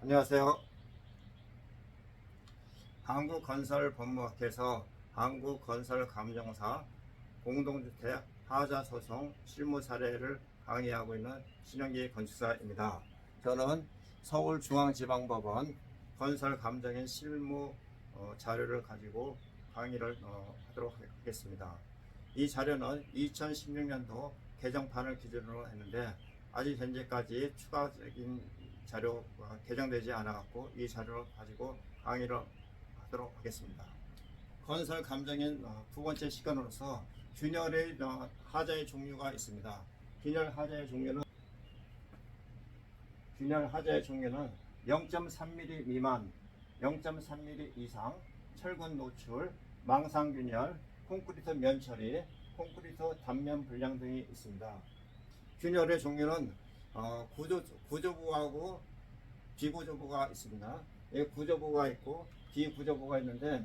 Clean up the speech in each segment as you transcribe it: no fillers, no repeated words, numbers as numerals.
안녕하세요. 한국건설법무학회에서 한국건설감정사 공동주택 하자소송 실무 사례를 강의하고 있는 신영기 건축사입니다. 저는 서울중앙지방법원 건설감정인 실무 자료를 가지고 강의를 하도록 하겠습니다. 이 자료는 2016년도 개정판을 기준으로 했는데 아직 현재까지 추가적인 자료가 개정되지 않아갖고 이 자료를 가지고 강의를 하도록 하겠습니다. 건설 감정인 두 번째 시간으로서 균열의 하자의 종류가 있습니다. 균열 하자의 종류는 0.3mm 미만, 0.3mm 이상, 철근 노출, 망상균열, 콘크리트 면처리, 콘크리트 단면 불량 등이 있습니다. 균열의 종류는 구조부하고 비구조부가 있습니다. 구조부가 있고 비구조부가 있는데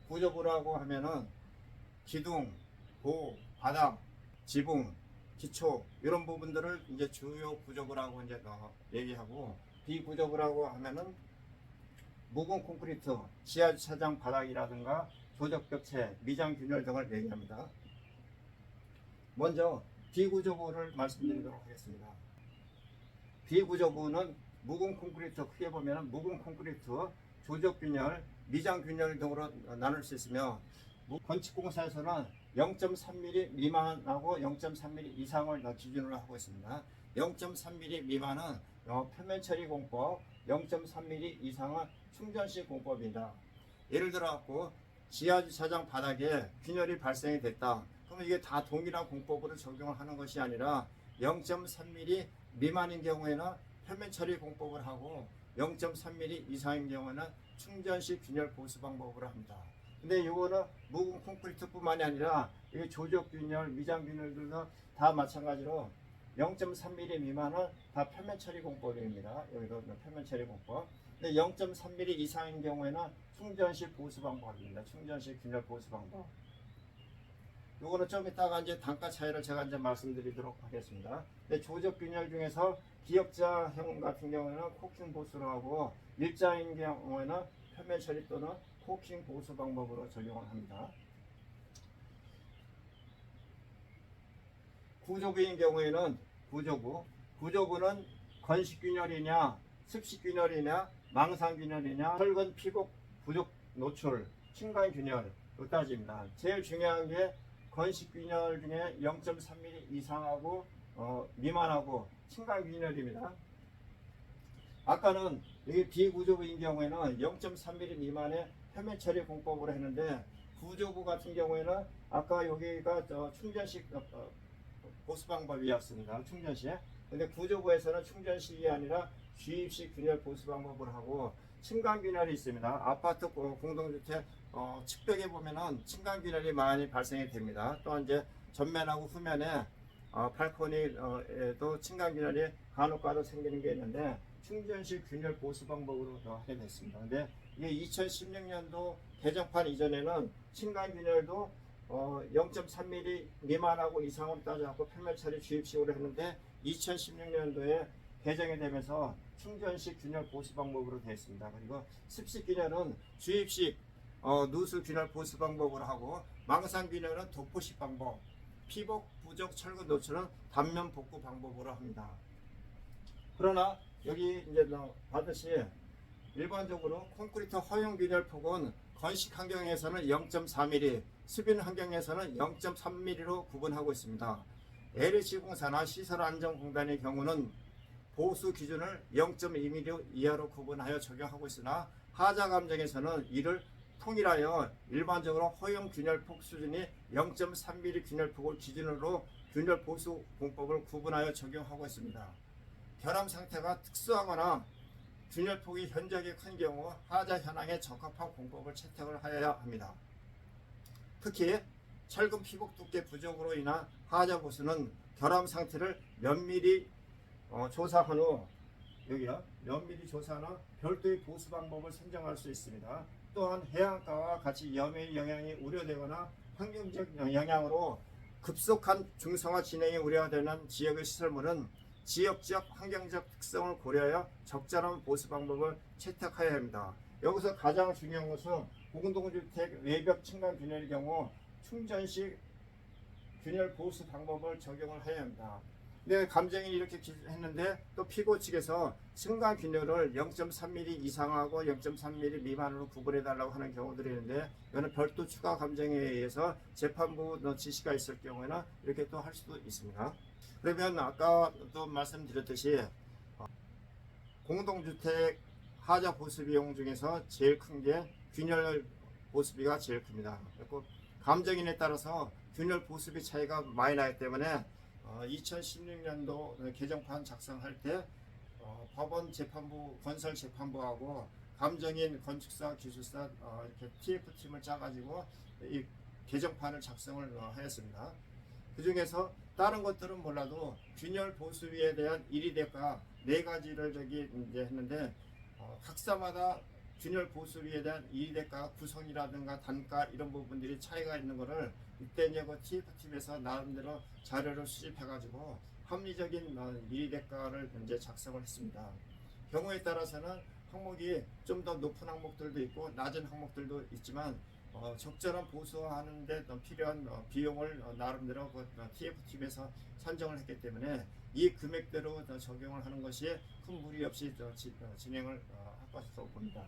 구조부라고 하면은 기둥, 보, 바닥, 지붕, 기초 이런 부분들을 이제 주요 구조부라고 이제 얘기하고, 비구조부라고 하면은 묵은 콘크리트, 지하 주차장 바닥이라든가 조적벽체, 미장균열 등을 얘기합니다. 먼저 비구조부를 말씀드리도록 하겠습니다. 비구조부는 묵은 콘크리트, 크게 보면 묵은 콘크리트, 조적균열, 미장균열 등으로 나눌 수 있으며, 건축공사에서는 0.3mm 미만하고 0.3mm 이상을 기준으로 하고 있습니다. 0.3mm 미만은 표면처리 공법, 0.3mm 이상은 충전시 공법입니다. 예를 들어 지하주차장 바닥에 균열이 발생이 됐다. 그러면 이게 다 동일한 공법으로 적용을 하는 것이 아니라 0.3mm 미만인 경우에는 표면 처리 공법을 하고, 0.3mm 이상인 경우는 충전식 균열 보수 방법으로 합니다. 근데 이거는 묵은 콘크리트뿐만이 아니라 이게 조적 균열, 미장 균열들도 다 마찬가지로 0.3mm 미만은 다 표면 처리 공법입니다. 여기도 표면 처리 공법. 근데 0.3mm 이상인 경우에는 충전식 보수 방법입니다. 충전식 균열 보수 방법. 요거는 좀 이따가 이제 단가 차이를 제가 이제 말씀드리도록 하겠습니다. 근데 조적 균열 중에서 기역자형 같은 경우에는 코킹 보수로 하고, 일자인 경우에는 표면 처리 또는 코킹 보수 방법으로 적용을 합니다. 구조부인 경우에는 구조부는 건식균열이냐, 습식균열이냐, 망상균열이냐, 철근 피복 부족 노출, 층간균열 요 따집니다. 제일 중요한 게 건식균열 중에 0.3mm 이상하고 미만하고 층간균열입니다. 아까는 이게 비구조부인 경우에는 0.3mm 미만의 표면 처리 공법으로 했는데, 구조부 같은 경우에는 아까 여기가 충전식 보수 방법이었습니다. 충전식. 근데 구조부에서는 충전식이 아니라 주입식 균열 보수 방법을 하고, 층간균열이 있습니다. 아파트 공동주택 측벽에 보면은 층간균열이 많이 발생이 됩니다. 또 이제 전면하고 후면에 발코니에도 층간균열이 간혹가다 생기는 게 있는데, 충전식 균열 보수 방법으로 하게 됐습니다. 근데 이게 2016년도 개정판 이전에는 층간균열도 0.3mm 미만하고 이상으로 따져갖고 표면 처리 주입식으로 했는데, 2016년도에 개정이 되면서 충전식 균열 보수 방법으로 되어 있습니다. 그리고 습식 균열은 주입식 누수 균열 보수 방법으로 하고, 망상 균열은 도포식 방법, 피복 부족 철근 노출은 단면 복구 방법으로 합니다. 그러나 여기 이제 봤듯이 일반적으로 콘크리트 허용 균열 폭은 건식 환경에서는 0.4mm, 수변 환경에서는 0.3mm로 구분하고 있습니다. LH공사나 시설안전공단의 경우는 보수 기준을 0.2mm 이하로 구분하여 적용하고 있으나, 하자감정에서는 이를 통일하여 일반적으로 허용 균열폭 수준이 0.3mm 균열폭을 기준으로 균열 보수 공법을 구분하여 적용하고 있습니다. 결함 상태가 특수하거나 균열폭이 현저하게 큰 경우 하자 현황에 적합한 공법을 채택을 하여야 합니다. 특히 철근 피복 두께 부족으로 인한 하자 보수는 결함 상태를 몇 미리 조사한 후, 여기요, 몇 미리 조사한 후 별도의 보수 방법을 선정할 수 있습니다. 또한 해안가와 같이 염해 영향이 우려되거나 환경적 영향으로 급속한 중성화 진행이 우려되는 지역의 시설물은 지역적 환경적 특성을 고려하여 적절한 보수 방법을 채택해야 합니다. 여기서 가장 중요한 것은 공동주택 외벽 층간 균열의 경우 충전식 균열 보수 방법을 적용을 해야 합니다. 근데 감정인이 이렇게 했는데 또 피고 측에서 층간 균열을 0.3mm 이상하고 0.3mm 미만으로 구분해 달라고 하는 경우들이 있는데, 이거는 별도 추가 감정에 의해서 재판부 지시가 있을 경우에는 이렇게 또 할 수도 있습니다. 그러면 아까 또 말씀드렸듯이 공동주택 하자 보수 비용 중에서 제일 큰 게 균열 보수비가 제일 큽니다. 그리고 감정인에 따라서 균열 보수비 차이가 많이 나기 때문에 2016년도 개정판 작성할 때 법원 재판부, 건설 재판부하고 감정인, 건축사, 기술사 이렇게 TF팀을 짜가지고 이 개정판을 작성을 하였습니다. 그 중에서 다른 것들은 몰라도 균열 보수비에 대한 일의대가 네 가지를 이제 했는데, 각사마다 균열 보수비에 대한 일의대가 구성이라든가 단가 이런 부분들이 차이가 있는 거를 이때 이제 그 TF팀에서 나름대로 자료를 수집해가지고 합리적인 일의대가를 이제 작성을 했습니다. 경우에 따라서는 항목이 좀 더 높은 항목들도 있고 낮은 항목들도 있지만 적절한 보수하는 데 필요한 비용을 나름대로 그 TF팀에서 산정을 했기 때문에 이 금액대로 적용을 하는 것이 큰 무리 없이 진행을 할 것으로 봅니다.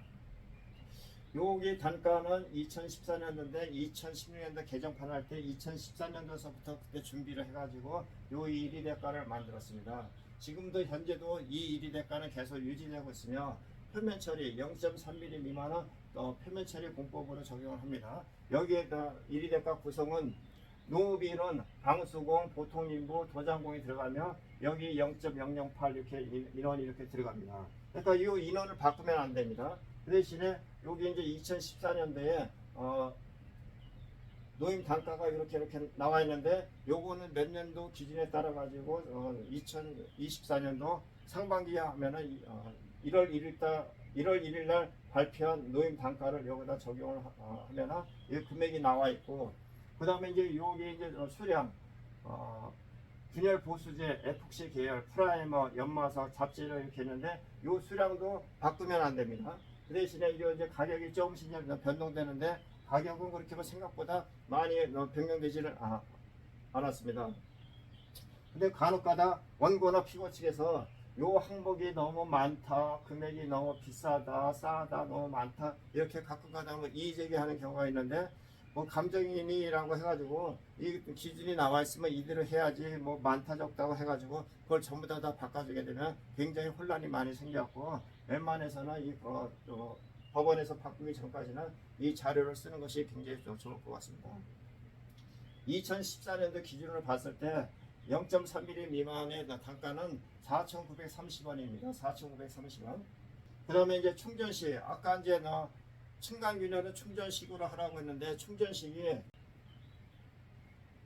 여기 단가는 2014년도인데 2016년도 개정판 할 때 2014년도서부터 그때 준비를 해가지고 요 일이 대가를 만들었습니다. 지금도 현재도 이 일이 대가는 계속 유지되고 있으며 표면 처리 0.3mm 미만은 표면 처리 공법으로 적용을 합니다. 여기에 일이 대가 구성은 농업인은 방수공, 보통인부, 도장공이 들어가며 여기 0.008 이렇게 인원이 이렇게 들어갑니다. 그러니까 이 인원을 바꾸면 안 됩니다. 그 대신에 여기 이제 2014년도에 노임 단가가 이렇게 나와 있는데, 요거는 몇 년도 기준에 따라 가지고 2024년도 상반기에 하면은 1월 1일 날 발표한 노임 단가를 여기다 적용을 하면은 이 금액이 나와 있고, 그 다음에 이제 여기 이제 수량 균열 보수제, 에폭시 계열, 프라이머, 연마석, 잡지를 이렇게 했는데 요 수량도 바꾸면 안 됩니다. 그 대신에 이제 가격이 조금씩 변동되는데 가격은 그렇게 뭐 생각보다 많이 변경되지는 않았습니다. 근데 간혹가다 원고나 피고 측에서 요 항목이 너무 많다, 금액이 너무 비싸다, 싸다, 너무 많다 이렇게 가끔 가다 이의제기하는 경우가 있는데, 뭐 감정인이라고 해가지고 이 기준이 나와 있으면 이대로 해야지 뭐 많다 적다고 해가지고 그걸 전부 다 바꿔주게 되면 굉장히 혼란이 많이 생겼고, 웬만해서는 이 법원에서 바꾸기 전까지는 이 자료를 쓰는 것이 굉장히 좋을 것 같습니다. 2014년도 기준으로 봤을 때 0.3mm 미만의 단가는 4,930원입니다. 4,930원. 그 다음에 이제 충전시, 아까 이제 층간균열은 충전식으로 하라고 했는데 충전식이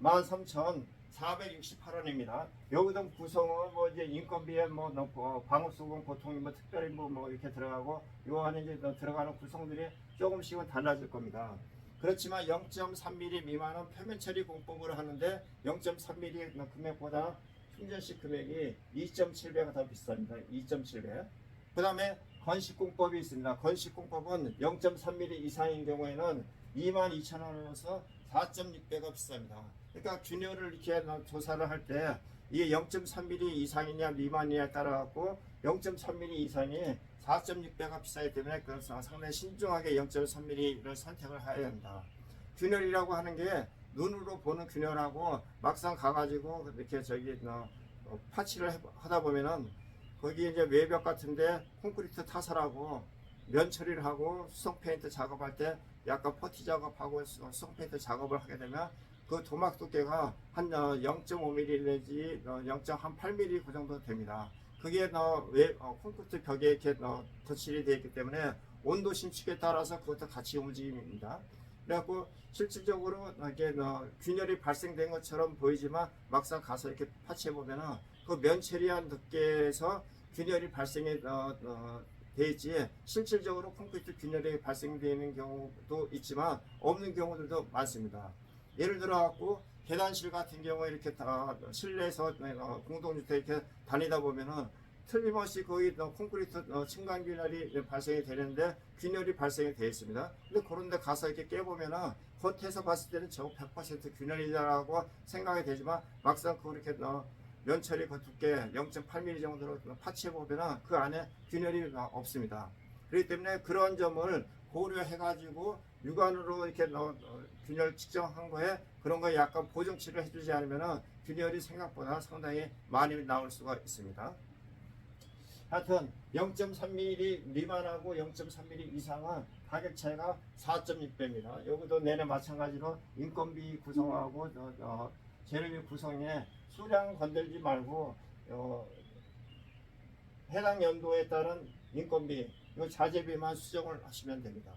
13,468원입니다. 여기도 구성은 뭐 이제 인건비에 뭐 넣고 방수공, 보통인부, 특별인부 뭐 이렇게 들어가고 요 안에 이제 들어가는 구성들이 조금씩은 달라질 겁니다. 그렇지만 0.3mm 미만은 표면 처리 공법으로 하는데 0.3mm 금액보다 충전식 금액이 2.7배가 더 비쌉니다. 2.7배. 그 다음에 건식공법이 있습니다. 건식공법은 0.3mm 이상인 경우에는 22,000원으로서 4.6배가 비쌉니다. 그러니까 균열을 이렇게 조사를 할 때 이게 0.3mm 이상이냐 미만이냐에 따라 갖고 0.3mm 이상이 4.6배가 비싸기 때문에 그래서 상당히 신중하게 0.3mm를 선택을 해야 합니다. 균열이라고 하는 게 눈으로 보는 균열하고 막상 가가지고 이렇게 파치를 하다 보면은 거기 이제 외벽 같은데 콘크리트 타설하고 면 처리를 하고 수성 페인트 작업할 때 약간 퍼티 작업하고 수성 페인트 작업을 하게 되면 그 도막 두께가 한 0.5mm 내지 0.8mm 그 정도 됩니다. 그게 콘크리트 벽에 이렇게 덧칠이 되어 있기 때문에 온도 신축에 따라서 그것도 같이 움직입니다. 그래갖고 실질적으로 이렇게 균열이 발생된 것처럼 보이지만 막상 가서 이렇게 파치해 보면은 그 면 처리한 두께에서 균열이 발생이 돼 있지 실질적으로 콘크리트 균열이 발생되는 경우도 있지만 없는 경우들도 많습니다. 예를 들어 갖고 계단실 같은 경우에 이렇게 다 실내에서 공동주택 이렇게 다니다 보면은 틀림없이 거의 콘크리트 층간 균열이 발생이 되는데 균열이 발생이 되어 있습니다. 근데 그런 데 가서 이렇게 깨보면은 겉에서 봤을 때는 저 100% 균열이라고 생각이 되지만 막상 그렇게 면처리 그 두께 0.8mm 정도로 파치해 보면은 그 안에 균열이 없습니다. 그렇기 때문에 그런 점을 고려해 가지고 육안으로 이렇게 균열 측정한 거에 그런 거에 약간 보정치를 해주지 않으면은 균열이 생각보다 상당히 많이 나올 수가 있습니다. 하여튼 0.3mm 미만하고 0.3mm 이상은 가격 차이가 4.6배입니다. 여기도 내내 마찬가지로 인건비 구성하고 재료비 구성에 수량 건들지 말고 해당 연도에 따른 인건비, 이 자재비만 수정을 하시면 됩니다.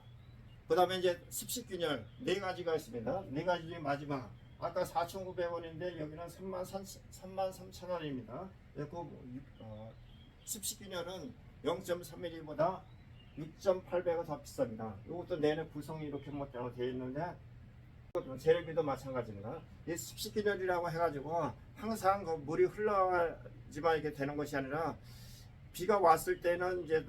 그 다음에 이제 습식균열 4가지가 있습니다. 4가지 중에 마지막 아까 4,900원인데 여기는 33,000원입니다. 습식균열은 0.3mm보다 6.8배가 더 비쌉니다. 이것도 내내 구성이 이렇게 되어 있는데 재료비도 마찬가지입니다. 이 습식균열이라고 해가지고 항상 그 물이 흘러가지만 이렇게 되는 것이 아니라 비가 왔을 때는 이제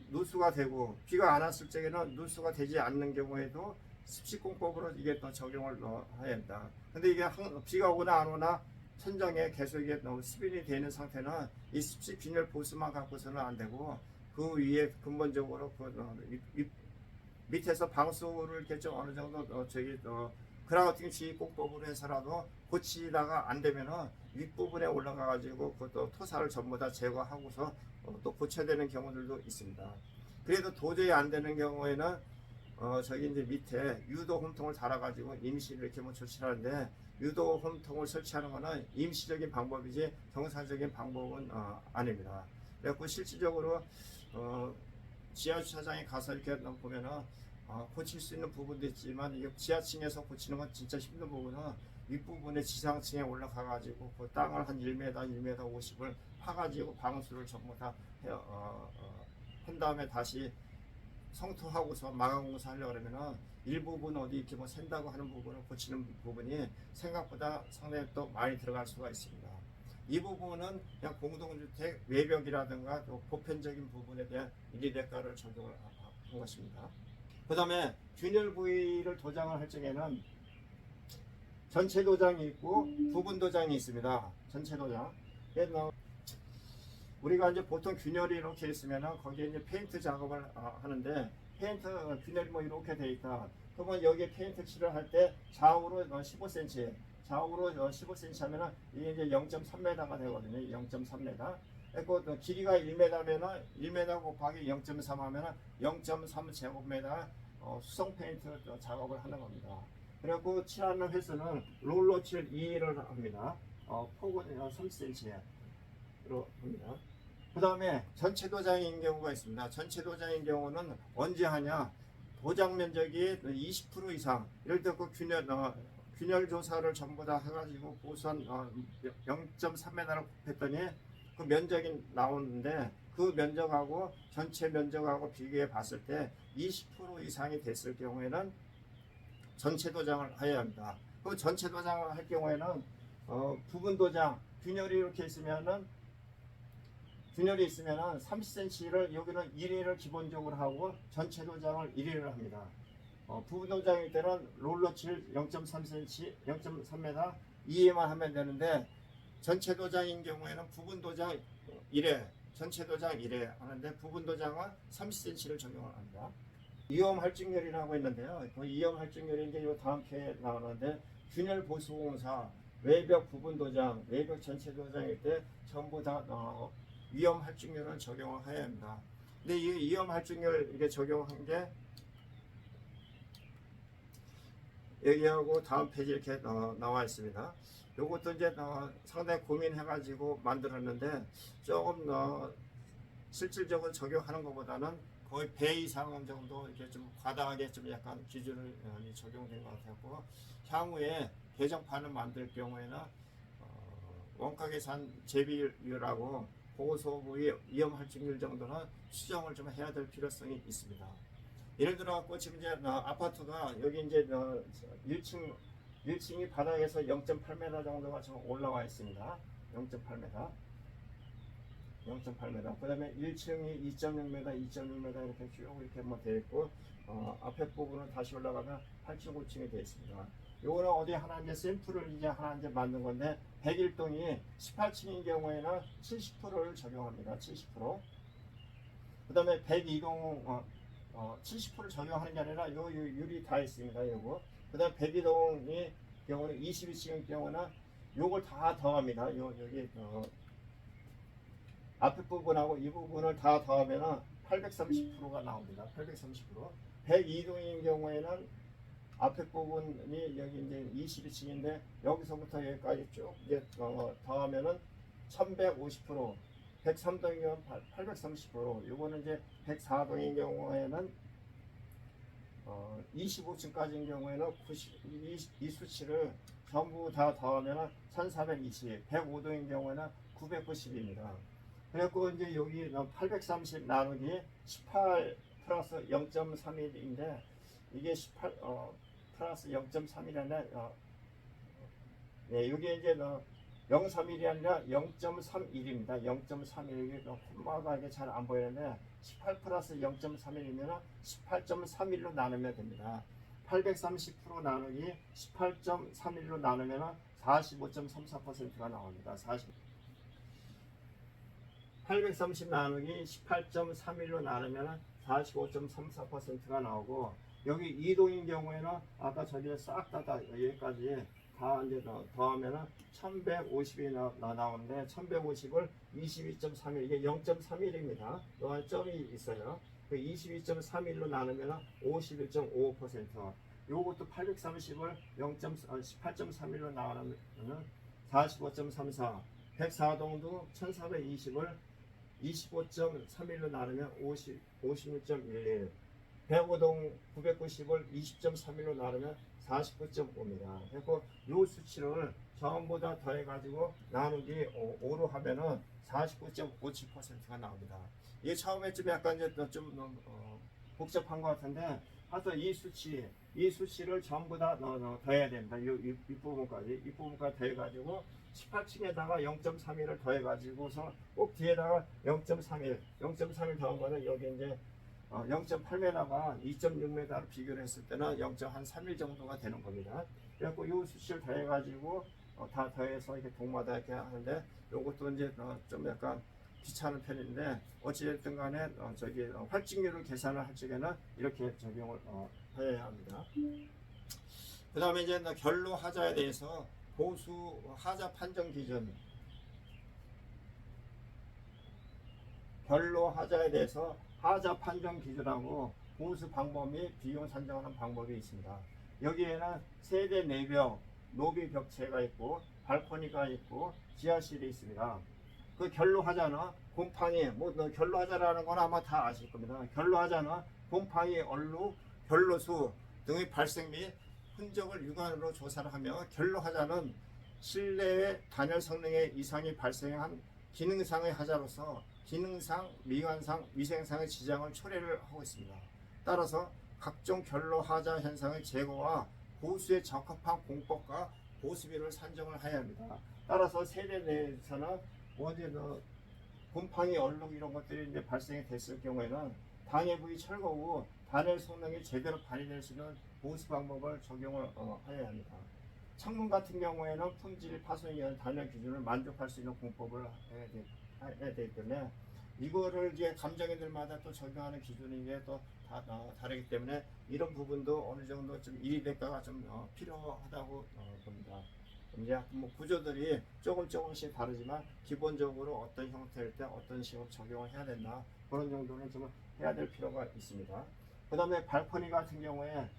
누수가 되고 비가 안 왔을 적에는 누수가 되지 않는 경우에도 습식공법으로 이게 또 적용을 해야 합니다. 근데 이게 비가 오나 안 오나 천정에 계속 이게 수변이 되는 상태는 이 습식균열 보수만 갖고서는 안 되고 그 위에 근본적으로 밑에서 방수를 이렇게 좀 어느 정도 그라우팅 지휘공법으로 해서라도 고치다가 안 되면은 윗부분에 올라가 가지고 그것도 토사를 전부 다 제거하고서 또 고쳐야 되는 경우들도 있습니다. 그래도 도저히 안 되는 경우에는 저기 이제 밑에 유도 홈통을 달아 가지고 임시로 이렇게 조치를 하는데 유도 홈통을 설치하는 거는 임시적인 방법이지 정상적인 방법은 아닙니다. 그래서 실질적으로 지하주차장에 가서 이렇게 보면은 고칠 수 있는 부분도 있지만 이게 지하층에서 고치는 건 진짜 힘든 부분은 윗부분에 지상층에 올라가 가지고 그 땅을 한 1m, 1m 50을 파가지고 방수를 전부 다 한 다음에 다시 성토하고서 마감공사 하려고 그러면은 일부분 어디 이렇게 샌다고 하는 부분을 고치는 부분이 생각보다 상당히 또 많이 들어갈 수가 있습니다. 이 부분은 그냥 공동주택 외벽이라든가 또 보편적인 부분에 대한 인리대가를 적용을 한 것입니다. 그 다음에 균열 부위를 도장을 할 적에는 전체 도장이 있고 부분 도장이 있습니다. 전체 도장. 우리가 이제 보통 균열이 이렇게 있으면은 거기에 이제 페인트 작업을 하는데 페인트 균열이 이렇게 돼 있다. 그러면 여기에 페인트 칠을 할 때 좌우로 15cm, 좌우로 15cm 하면은 이게 이제 0.3m가 되거든요. 0.3m. 그 길이가 1m면은 1m 곱하기 0.3 하면은 0.3 제곱미터 수성 페인트 작업을 하는 겁니다. 그리고 칠하는 횟수는 롤러 칠 2를 합니다. 폭은 3cm로 합니다. 그 다음에 전체 도장인 경우가 있습니다. 전체 도장인 경우는 언제 하냐? 도장 면적이 20% 이상. 이럴 때 그 균열 조사를 전부 다 해가지고 보수한 0.3m를 했더니 그 면적이 나오는데 그 면적하고 전체 면적하고 비교해 봤을 때 20% 이상이 됐을 경우에는 전체 도장을 해야 합니다. 그 전체 도장을 할 경우에는 부분 도장 균열이 이렇게 있으면은 30cm를 여기는 1회를 기본적으로 하고 전체 도장을 1회를 합니다. 부분 도장일 때는 롤러칠 0.3cm, 0.3m 2회만 하면 되는데 전체 도장인 경우에는 부분 도장 1회, 전체 도장 1회 하는데 부분 도장은 30cm를 적용을 합니다. 이염할증률이라고 있는데요. 그 이염할증률이 이제 이 다음 표에 나오는데 균열 보수공사, 외벽 부분 도장, 외벽 전체 도장일 때 전부 다 위험할증률을 적용을 해야 합니다. 근데 이 위험할증률 이게 적용한 게 여기하고 다음 페이지 이렇게 나와 있습니다. 요것도 이제 상당히 고민해가지고 만들었는데 조금 실질적으로 적용하는 것보다는 거의 배 이상 정도 이렇게 좀 과다하게 좀 약간 기준을 적용된 것 같았고 향후에 개정판을 만들 경우에는 원가 계산 재비율하고 보호소부의 위험할증률 정도는 수정을 좀 해야 될 필요성이 있습니다. 예를 들어 갖고 지금 이제 아파트가 여기 이제 1층 1층이 바닥에서 0.8m 정도가 좀 올라와 있습니다. 0.8m. 0.8m. 그 다음에 1층이 2.6m, 2.6m 이렇게 쭉 이렇게 뭐 되어 있고, 앞에 부분은 다시 올라가면 8층, 9층이 되어 있습니다. 요거는 어디 하나 이제 샘플을 이제 하나 이제 만든 건데, 101동이 18층인 경우에는 70%를 적용합니다. 70%. 그 다음에 102동, 70%를 적용하는 게 아니라 요 유리 다 있습니다. 요거. 그 다음에 102동이 경우는 22층인 경우는 요걸 다 더합니다. 여기, 앞에 부분하고 이 부분을 다 더하면은 830%가 나옵니다. 830%. 102동인 경우에는 앞에 부분이 여기 이제 22층인데 여기서부터 여기까지 쭉 이제 더하면은 1150%. 103동인 경우는 830%. 요거는 이제 104동인 경우에는 25층까지인 경우에는 90, 이 수치를 전부 다 더하면은 1420. 105동인 경우에는 990입니다. 그래갖고 이제 여기 830 나누기 18 플러스 0.31인데 이게 18 플러스 0.31인데 네, 이게 이제 0.31이 아니라 0.31입니다. 0.31 이게 콤마가 이게 잘 안 보이는데 18 플러스 0.31이면 18.31로 나누면 됩니다. 830% 나누기 18.31로 나누면 45.34%가 나옵니다. 830 나누기 18.31로 나누면 45.34%가 나오고, 여기 2동인 경우에는 아까 저기 싹 다 여기까지 다 이제 더하면은 1150이 나오는데 1150을 22.31 이게 0.31입니다. 또 점이 있어요. 그 22.31로 나누면 51.55%. 요것도 830을 18.31로 나누면 45.34. 104동도 1420을 25.31로 나누면 56.11. 105동 990을 20.31로 나누면 49.5입니다. 그래서 이 수치를 전부 다 더해가지고 나누기 5로 하면은 49.57%가 나옵니다. 이게 처음에 좀 약간 좀 복잡한 것 같은데, 하여튼 이 수치를 전부 다 더해야 됩니다. 이 부분까지 더해가지고 18층에다가 0.31을 더해가지고서 꼭 뒤에다가 0.31 더한 거는 여기 이제 0.8m가 2.6m를 비교를 했을 때는 0.31 정도가 되는 겁니다. 그래갖고 이 수치를 더해가지고 다 더해서 이렇게 동마다 이렇게 하는데, 요것도 이제 좀 약간 귀찮은 편인데, 어찌됐든 간에 저기 활증률을 계산을 할 적에는 이렇게 적용을 해야 합니다. 그 다음에 이제 결로 하자에 대해서 보수 하자 판정 기준, 결로 하자에 대해서 하자 판정 기준하고 보수 방법 및 비용 산정하는 방법이 있습니다. 여기에는 세대 내벽, 노비 벽체가 있고 발코니가 있고 지하실이 있습니다. 그 결로 하자는 곰팡이, 결로 하자라는 건 아마 다 아실 겁니다. 결로 하자는 곰팡이, 얼룩, 결로수 등의 발생 및 흔적을 육안으로 조사를 하며, 결로 하자는 실내의 단열 성능에 이상이 발생한 기능상의 하자로서 기능상, 미관상, 위생상의 지장을 초래를 하고 있습니다. 따라서 각종 결로 하자 현상의 제거와 보수에 적합한 공법과 보수비를 산정을 해야 합니다. 따라서 세대 내에서는 곰팡이, 얼룩 이런 것들이 이제 발생이 됐을 경우에는 방해 부위 철거 후 단열 성능이 제대로 발휘될 수 있는 보수 방법을 적용을 해야 합니다. 창문 같은 경우에는 품질, 파손에 의한 단열 기준을 만족할 수 있는 공법을 해야 되기 때문에, 이거를 이제 감정인들마다 또 적용하는 기준이 이게 또 다르기 때문에 이런 부분도 어느 정도 좀 이해대가가 좀 필요하다고 봅니다. 이제 뭐 구조들이 조금씩 다르지만 기본적으로 어떤 형태일 때 어떤 식으로 적용을 해야 된다, 그런 정도는 좀 해야 될 필요가 있습니다. 그 다음에 발코니 같은 경우에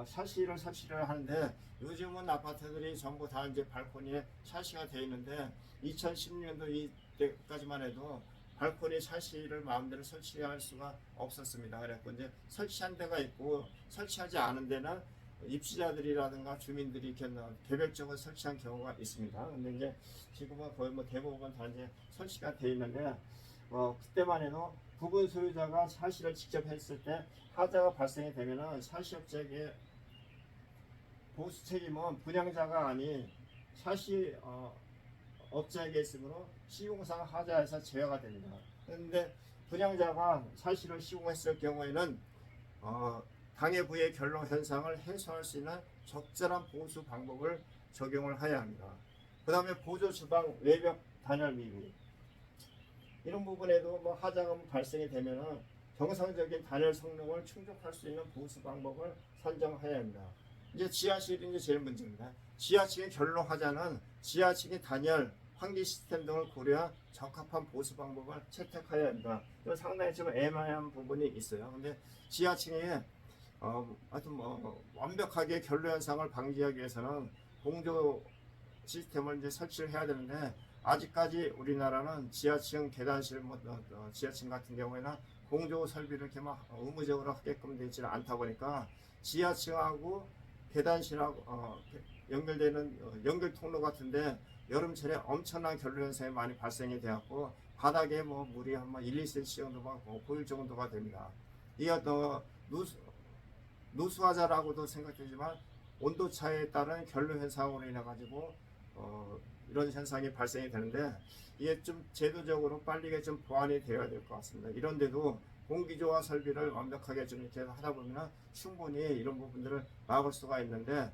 샤시를 설치를 하는데, 요즘은 아파트들이 전부 다 이제 발코니에 샤시가 되어 있는데 2016년도 이때까지만 해도 발코니 샤시를 마음대로 설치할 수가 없었습니다. 그래서 이제 설치한 데가 있고 설치하지 않은 데는 입주자들이라든가 주민들이 이렇게 개별적으로 설치한 경우가 있습니다. 근데 이제 지금은 거의 대부분 다 이제 설치가 되어 있는데, 그때만 해도 부분 소유자가 샤시를 직접 했을 때 하자가 발생이 되면은 샤시업체에게 보수 책임은 분양자가 아닌 샤시 업자에게 있으므로 시공상 하자에서 제외가 됩니다. 그런데 분양자가 샤시를 시공했을 경우에는 당해부의 결로 현상을 해소할 수 있는 적절한 보수 방법을 적용을 해야 합니다. 그 다음에 보조 주방 외벽 단열 미비, 이런 부분에도 뭐 하자가 발생이 되면은 정상적인 단열 성능을 충족할 수 있는 보수 방법을 선정해야 합니다. 이제 지하실이 이제 제일 문제입니다. 지하층의 결로 하자는 지하층의 단열, 환기 시스템 등을 고려한 적합한 보수 방법을 채택해야 합니다. 이건 상당히 좀 애매한 부분이 있어요. 근데 지하층에 하여튼 뭐 완벽하게 결로 현상을 방지하기 위해서는 공조 시스템을 이제 설치를 해야 되는데, 아직까지 우리나라는 지하층 계단실 지하층 같은 경우에는 공조 설비를 이렇게 막 의무적으로 하게끔 되어 있지는 않다 보니까 지하층하고 계단실하고 연결되는 연결 통로 같은데 여름철에 엄청난 결로 현상이 많이 발생이 되었고, 바닥에 뭐 물이 한 1, 2cm 정도가 보일 정도가 됩니다. 이게 누수하자라고도 생각되지만 온도 차에 따른 결로 현상으로 인해 가지고 이런 현상이 발생이 되는데, 이게 좀 제도적으로 빨리 좀 보완이 되어야 될 것 같습니다. 이런데도 공기조화 설비를 완벽하게 좀 이렇게 하다 보면 충분히 이런 부분들을 막을 수가 있는데,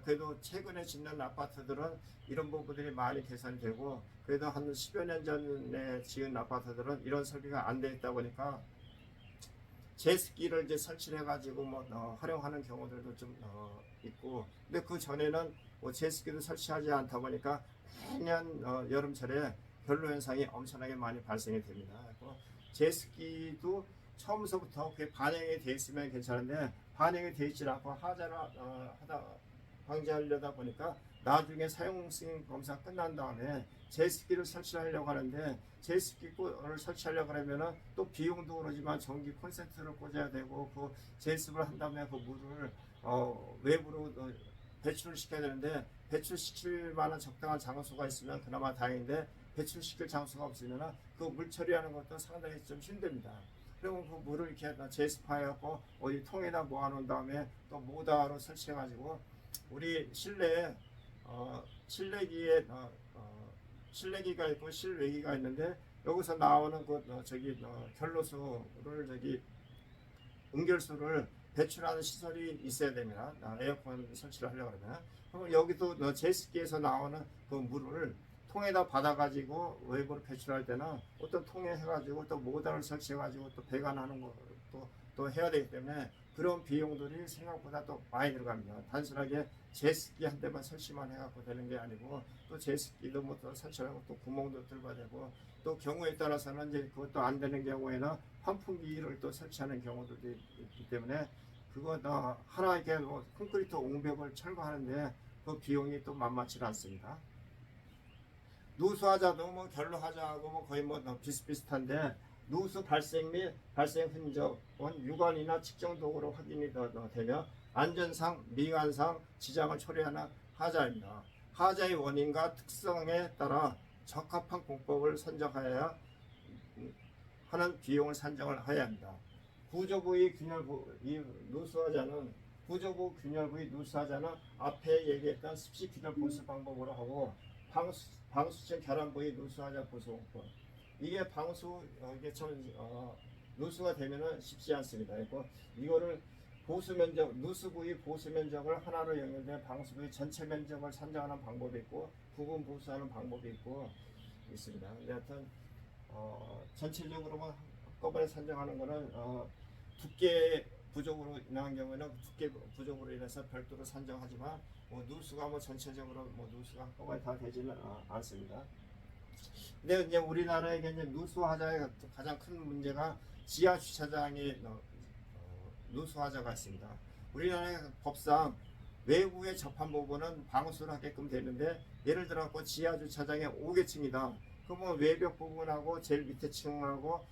그래도 최근에 짓는 아파트들은 이런 부분들이 많이 개선이 되고, 그래도 한 10여 년 전에 지은 아파트들은 이런 설비가 안 돼 있다 보니까 제습기를 이제 설치를 해가지고 활용하는 경우들도 좀 있고, 근데 그 전에는 제습기도 설치하지 않다 보니까 매년 여름철에 결로 현상이 엄청나게 많이 발생이 됩니다. 제습기도 처음서부터 그게 반영이 돼 있으면 괜찮은데 반영이 돼 있지 않고 하자를 방지하려다 보니까 나중에 사용 승인 검사 끝난 다음에 제습기를 설치하려고 하는데, 제습기를 설치하려고 하면은 또 비용도 그러지만 전기 콘센트를 꽂아야 되고, 그 제습을 한 다음에 그 물을 외부로 배출을 시켜야 되는데, 배출시킬 만한 적당한 장소가 있으면 그나마 다행인데 배출시킬 장소가 없으면 그 물 처리하는 것도 상당히 좀 힘듭니다. 그리고 그 물을 이렇게 제습하여갖고 어디 통에다 모아놓은 다음에 또 모다로 설치해가지고 우리 실내에 실내기가 있고 실외기가 있는데, 여기서 나오는 결로수를 응결수를 배출하는 시설이 있어야 됩니다. 에어컨 설치를 하려고 그러면. 그럼 여기도 제습기에서 나오는 그 물을 통에다 받아가지고 외부로 배출할 때는 어떤 통에 해가지고 또 모달을 설치해가지고 또 배관하는 것도 또 해야 되기 때문에 그런 비용들이 생각보다 또 많이 들어갑니다. 단순하게 제습기 한 대만 설치만 해갖고 되는 게 아니고, 또 제습기도 또 설치하고 또 구멍도 뚫어야 되고, 또 경우에 따라서는 이제 그것도 안 되는 경우에는 환풍기를 또 설치하는 경우도 있기 때문에 그거 하나 이렇게 콘크리트 옹벽을 철거하는데 그 비용이 또 만만치 않습니다. 누수하자도 결로하자하고 거의 비슷비슷한데, 누수 발생 및 발생 흔적은 육안이나 측정 도구로 확인이 되며 안전상, 미관상 지장을 초래하는 하자입니다. 하자의 원인과 특성에 따라 적합한 공법을 선정하여야 하는 비용을 산정을 해야 합니다. 구조부의 균열부, 이 누수하자는 구조부 균열부의 누수하자는 앞에 얘기했던 습식 균열 보수 방법으로 하고, 방수층 결함부의 누수하자 보수공법, 이게 이게 참 누수가 되면은 쉽지 않습니다. 이거를 보수 면적, 누수 부위 보수 면적을 하나로 연결된 방수 부위 전체 면적을 산정하는 방법이 있고, 부분 보수하는 방법이 있습니다. 근데 하여튼 전체적으로만 한꺼번에 산정하는 거는 두께 부족으로 인한 경우에는 두께 부족으로 인해서 별도로 산정하지만 누수가 전체적으로 누수가 한꺼번에 다 되지는 않습니다. 근데 이제 우리나라에 이제 누수하자의 가장 큰 문제가 지하 주차장에 누수하자가 있습니다. 우리나라의 법상 외부에 접한 부분은 방수를 하게끔 되는데, 예를 들어 지하 주차장의 5계층이다. 그러면 외벽 부분하고 제일 밑에 층하고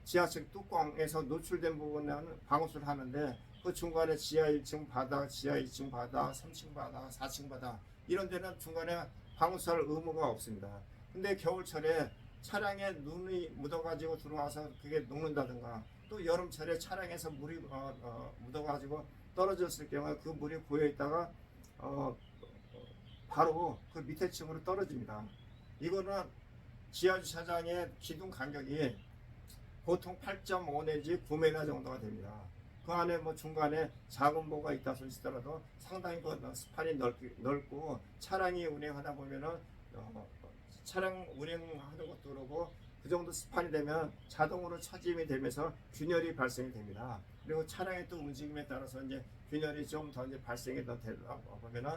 지하층 뚜껑에서 노출된 부분은 방수를 하는데, 그 중간에 지하 1층 바닥, 지하 2층 바닥, 3층 바닥, 4층 바닥 이런 데는 중간에 방수할 의무가 없습니다. 근데 겨울철에 차량에 눈이 묻어가지고 들어와서 그게 녹는다든가, 또 여름철에 차량에서 물이 묻어가지고 떨어졌을 경우에 그 물이 고여 있다가 바로 그 밑에 층으로 떨어집니다. 이거는 지하주차장의 기둥 간격이 보통 8.5 내지 9m 정도가 됩니다. 그 안에 뭐 중간에 작은 보가 있다 소시더라도 상당히 그 스판이 넓고 차량이 운행하다 보면은 차량 운행하는 것도 그러고 그 정도 스판이 되면 자동으로 차짐이 되면서 균열이 발생이 됩니다. 그리고 차량의 또 움직임에 따라서 이제 균열이 좀 더 이제 발생이 더 되다 보면은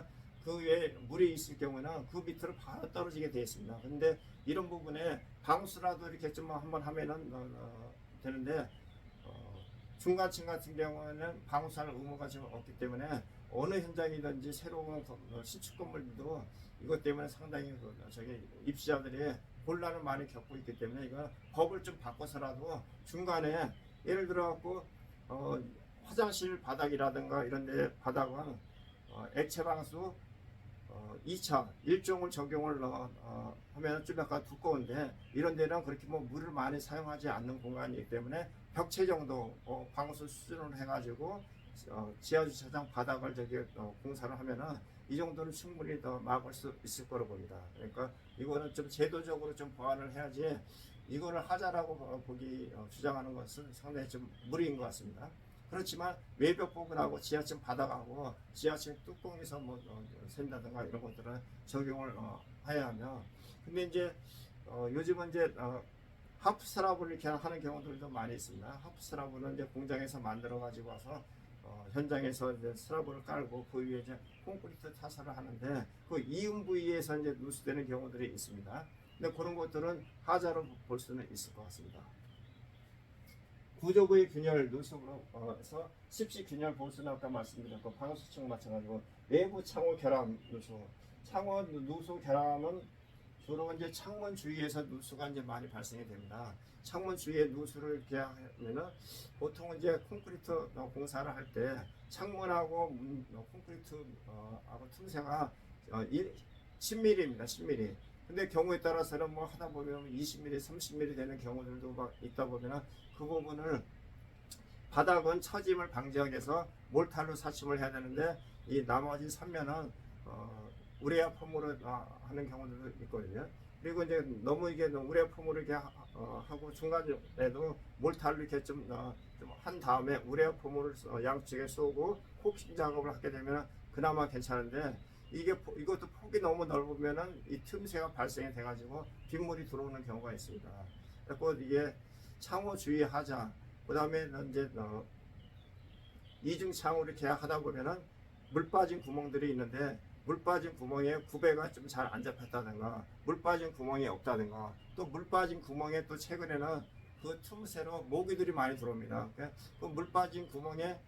그 위에 물이 있을 경우는 그 밑으로 바로 떨어지게 되어 있습니다. 근데 이런 부분에 방수라도 이렇게 좀 한번 하면은 되는데 중간층 같은 경우에는 방수할 의무가 지금 없기 때문에 어느 현장이든지 새로운 신축 건물도 이것 때문에 상당히 저기 입주자들이 곤란을 많이 겪고 있기 때문에 이거 법을 좀 바꿔서라도 중간에 예를 들어 갖고 화장실 바닥이라든가 이런 데 바닥은 액체 방수 2차 1종을 적용을 하면 좀 약간 두꺼운데 이런 데는 그렇게 뭐 물을 많이 사용하지 않는 공간이기 때문에 벽체 정도 방수 수준을 해가지고 지하주차장 바닥을 저기 공사를 하면은 이 정도는 충분히 더 막을 수 있을 거로 봅니다. 그러니까 이거는 좀 제도적으로 좀 보완을 해야지 이거를 하자라고 주장하는 것은 상당히 좀 무리인 것 같습니다. 그렇지만 외벽 부분하고 지하층 바닥하고 지하층 뚜껑에서 뭐 샌다든가 이런 것들은 적용을 해야 하며 근데 이제 요즘은 이제 하프스라브를 이렇게 하는 경우들도 많이 있습니다. 하프스라브는 이제 공장에서 만들어 가지고 와서 현장에서 이제 스라브를 깔고 그 위에 이제 콘크리트 타설을 하는데 그 이음 부위에서 이제 누수되는 경우들이 있습니다. 근데 그런 것들은 하자로 볼 수는 있을 것 같습니다. 구조부의 균열 누수로서 십시 균열 보수는 아까 말씀드렸고 방수층 마찬가지고 외부 창호 결함 누수 창호 누수 결함은 주로 이제 창문 주위에서 누수가 이제 많이 발생이 됩니다. 창문 주위에 누수를 이렇게 하면은 보통 이제 콘크리트 공사를 할 때 창문하고 콘크리트하고 틈새가 10mm입니다. 10mm. 근데 경우에 따라서는 뭐 하다 보면 20mm, 30mm 되는 경우들도 막 있다 보면은 그 부분을 바닥은 처짐을 방지하기 위해서 몰탈로 사침을 해야 되는데 이 나머지 3면은 우레아 폼으로 하는 경우들도 있거든요. 그리고 이제 너무 이게 우레아 폼으로 이렇게 하고 중간에도 몰탈로 이렇게 좀 한 다음에 우레아 폼으로 양쪽에 쏘고 코팅 작업을 하게 되면 그나마 괜찮은데 이것도 폭이 너무 넓으면은 이 틈새가 발생이 돼가지고 빗물이 들어오는 경우가 있습니다. 그래서 이게 창호 주위 하자, 그 다음에 이제 이중 창호를 이렇게 하다 보면은 물 빠진 구멍들이 있는데 물 빠진 구멍에 구배가 좀 잘 안 잡혔다든가 물 빠진 구멍이 없다든가 또 물 빠진 구멍에 또 최근에는 그 틈새로 모기들이 많이 들어옵니다. 그 물 빠진 구멍에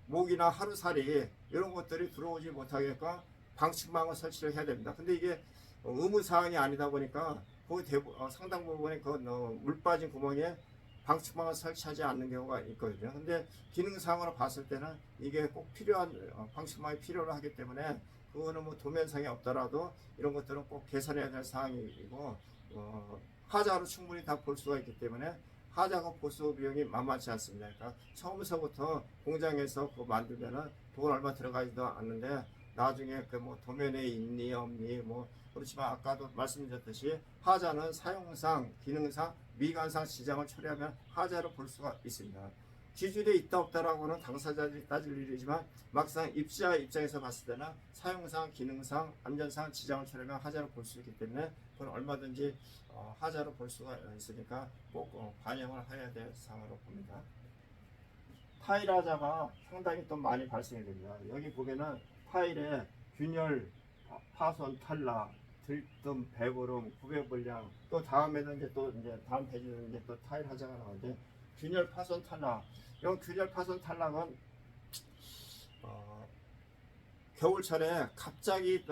모기나 하루살이 이런 것들이 들어오지 못하게끔 방충망을 설치를 해야 됩니다. 근데 이게 의무사항이 아니다 보니까 거의 상당 부분에 그 물 빠진 구멍에 방충망을 설치하지 않는 경우가 있거든요. 근데 기능상으로 봤을 때는 이게 꼭 필요한 방충망이 필요로 하기 때문에 그거는 뭐 도면상에 없더라도 이런 것들은 꼭 개선해야 될 사항이고 하자로 충분히 다 볼 수가 있기 때문에 하자가 보수 비용이 만만치 않습니다. 그러니까 처음서부터 공장에서 그거 만들면은 돈 얼마 들어가지도 않는데 나중에 그 뭐 도면에 있니 없니 뭐 그렇지만 아까도 말씀드렸듯이 하자는 사용상, 기능상, 미관상 지장을 처리하면 하자로 볼 수가 있습니다. 기준에 있다 없다라고는 당사자들이 따질 일이지만 막상 입주자 입장에서 봤을 때는 사용상, 기능상, 안전상 지장을 처리하면 하자로 볼 수 있기 때문에 그건 얼마든지 하자로 볼 수가 있으니까 꼭 반영을 해야 될 사항으로 봅니다. 타일 하자가 상당히 또 많이 발생이 됩니다. 여기 보면은 타일에 균열, 파손, 탈락, 들뜸, 배부름, 구배불량 또 다음에는 이제 다음 페이지는 이제 또 타일 하자가 나오는데 균열, 파손, 탈락 이런 균열, 파손, 탈락은 겨울철에 갑자기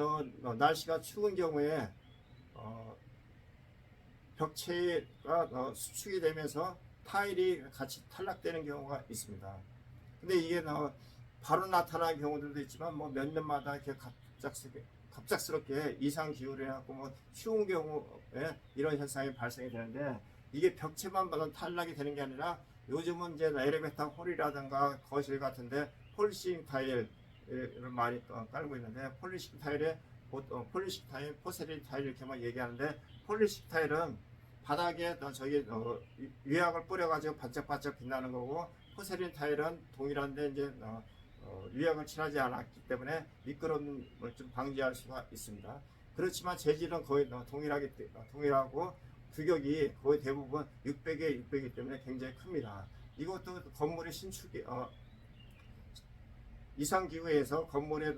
날씨가 추운 경우에 벽체가 수축이 되면서 타일이 같이 탈락되는 경우가 있습니다. 근데 이게 바로 나타나는 경우들도 있지만 뭐 몇 년마다 이렇게 갑작스럽게 이상 기후를 해갖고 뭐 추운 경우에 이런 현상이 발생이 되는데 이게 벽체만 봐도 탈락이 되는 게 아니라 요즘은 이제 엘리베이터 홀이라든가 거실 같은데 폴싱 타일을 많이 깔고 있는데, 폴리싱 타일에 폴리싱 타일, 포세린 타일 이렇게만 얘기하는데, 폴리싱 타일은 바닥에 저기 유약을 뿌려가지고 반짝반짝 빛나는 거고, 포세린 타일은 동일한데 이제 유약을 칠하지 않았기 때문에 미끄럼을 좀 방지할 수가 있습니다. 그렇지만 재질은 거의 동일하고 규격이 거의 대부분 600에 600이기 때문에 굉장히 큽니다. 이것도 건물의 신축 이상기후에서 건물의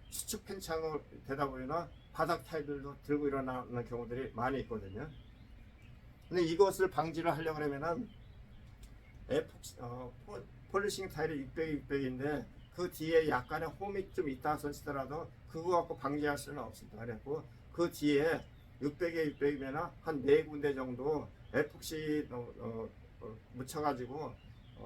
수축 팽창을 되다 보면 바닥 타일들도 들고 일어나는 경우들이 많이 있거든요. 근데 이것을 방지를 하려고 하면은 폴리싱 타일이 600에 600인데 그 뒤에 약간의 홈이 좀 있다 손치더라도 그거 갖고 방지할 수는 없습니다. 그래갖고 그 뒤에 600에 600이면 한 4군데 정도 에폭시 묻혀가지고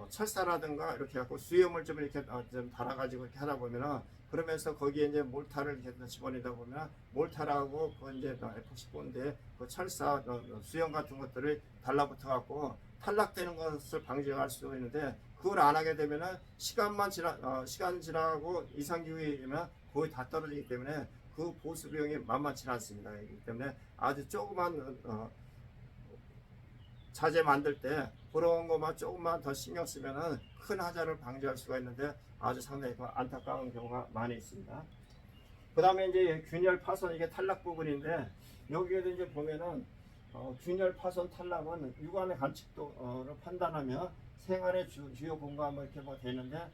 철사라든가 이렇게 갖고 수염을 좀 이렇게 좀 달아가지고 이렇게 하다 보면은, 그러면서 거기에 이제 몰타를 이렇게 집어넣다 보면 몰타라고 그 이제 에폭시 본드에 그 철사 수염 같은 것들을 달라붙어 갖고 탈락되는 것을 방지할 수도 있는데, 그걸 안 하게 되면은 시간 지나고 이상기후이면 거의 다 떨어지기 때문에 그 보수 비용이 만만치 않습니다. 그렇기 때문에 아주 조그만 자재 만들 때 그런 것만 조금만 더 신경 쓰면은 큰 하자를 방지할 수가 있는데 아주 상당히 안타까운 경우가 많이 있습니다. 그 다음에 이제 균열 파손, 이게 탈락 부분인데, 여기에도 이제 보면은 균열 파손 탈락은 육안의 관측도를 판단하며 생활의 주요 공간 이렇게 되는데,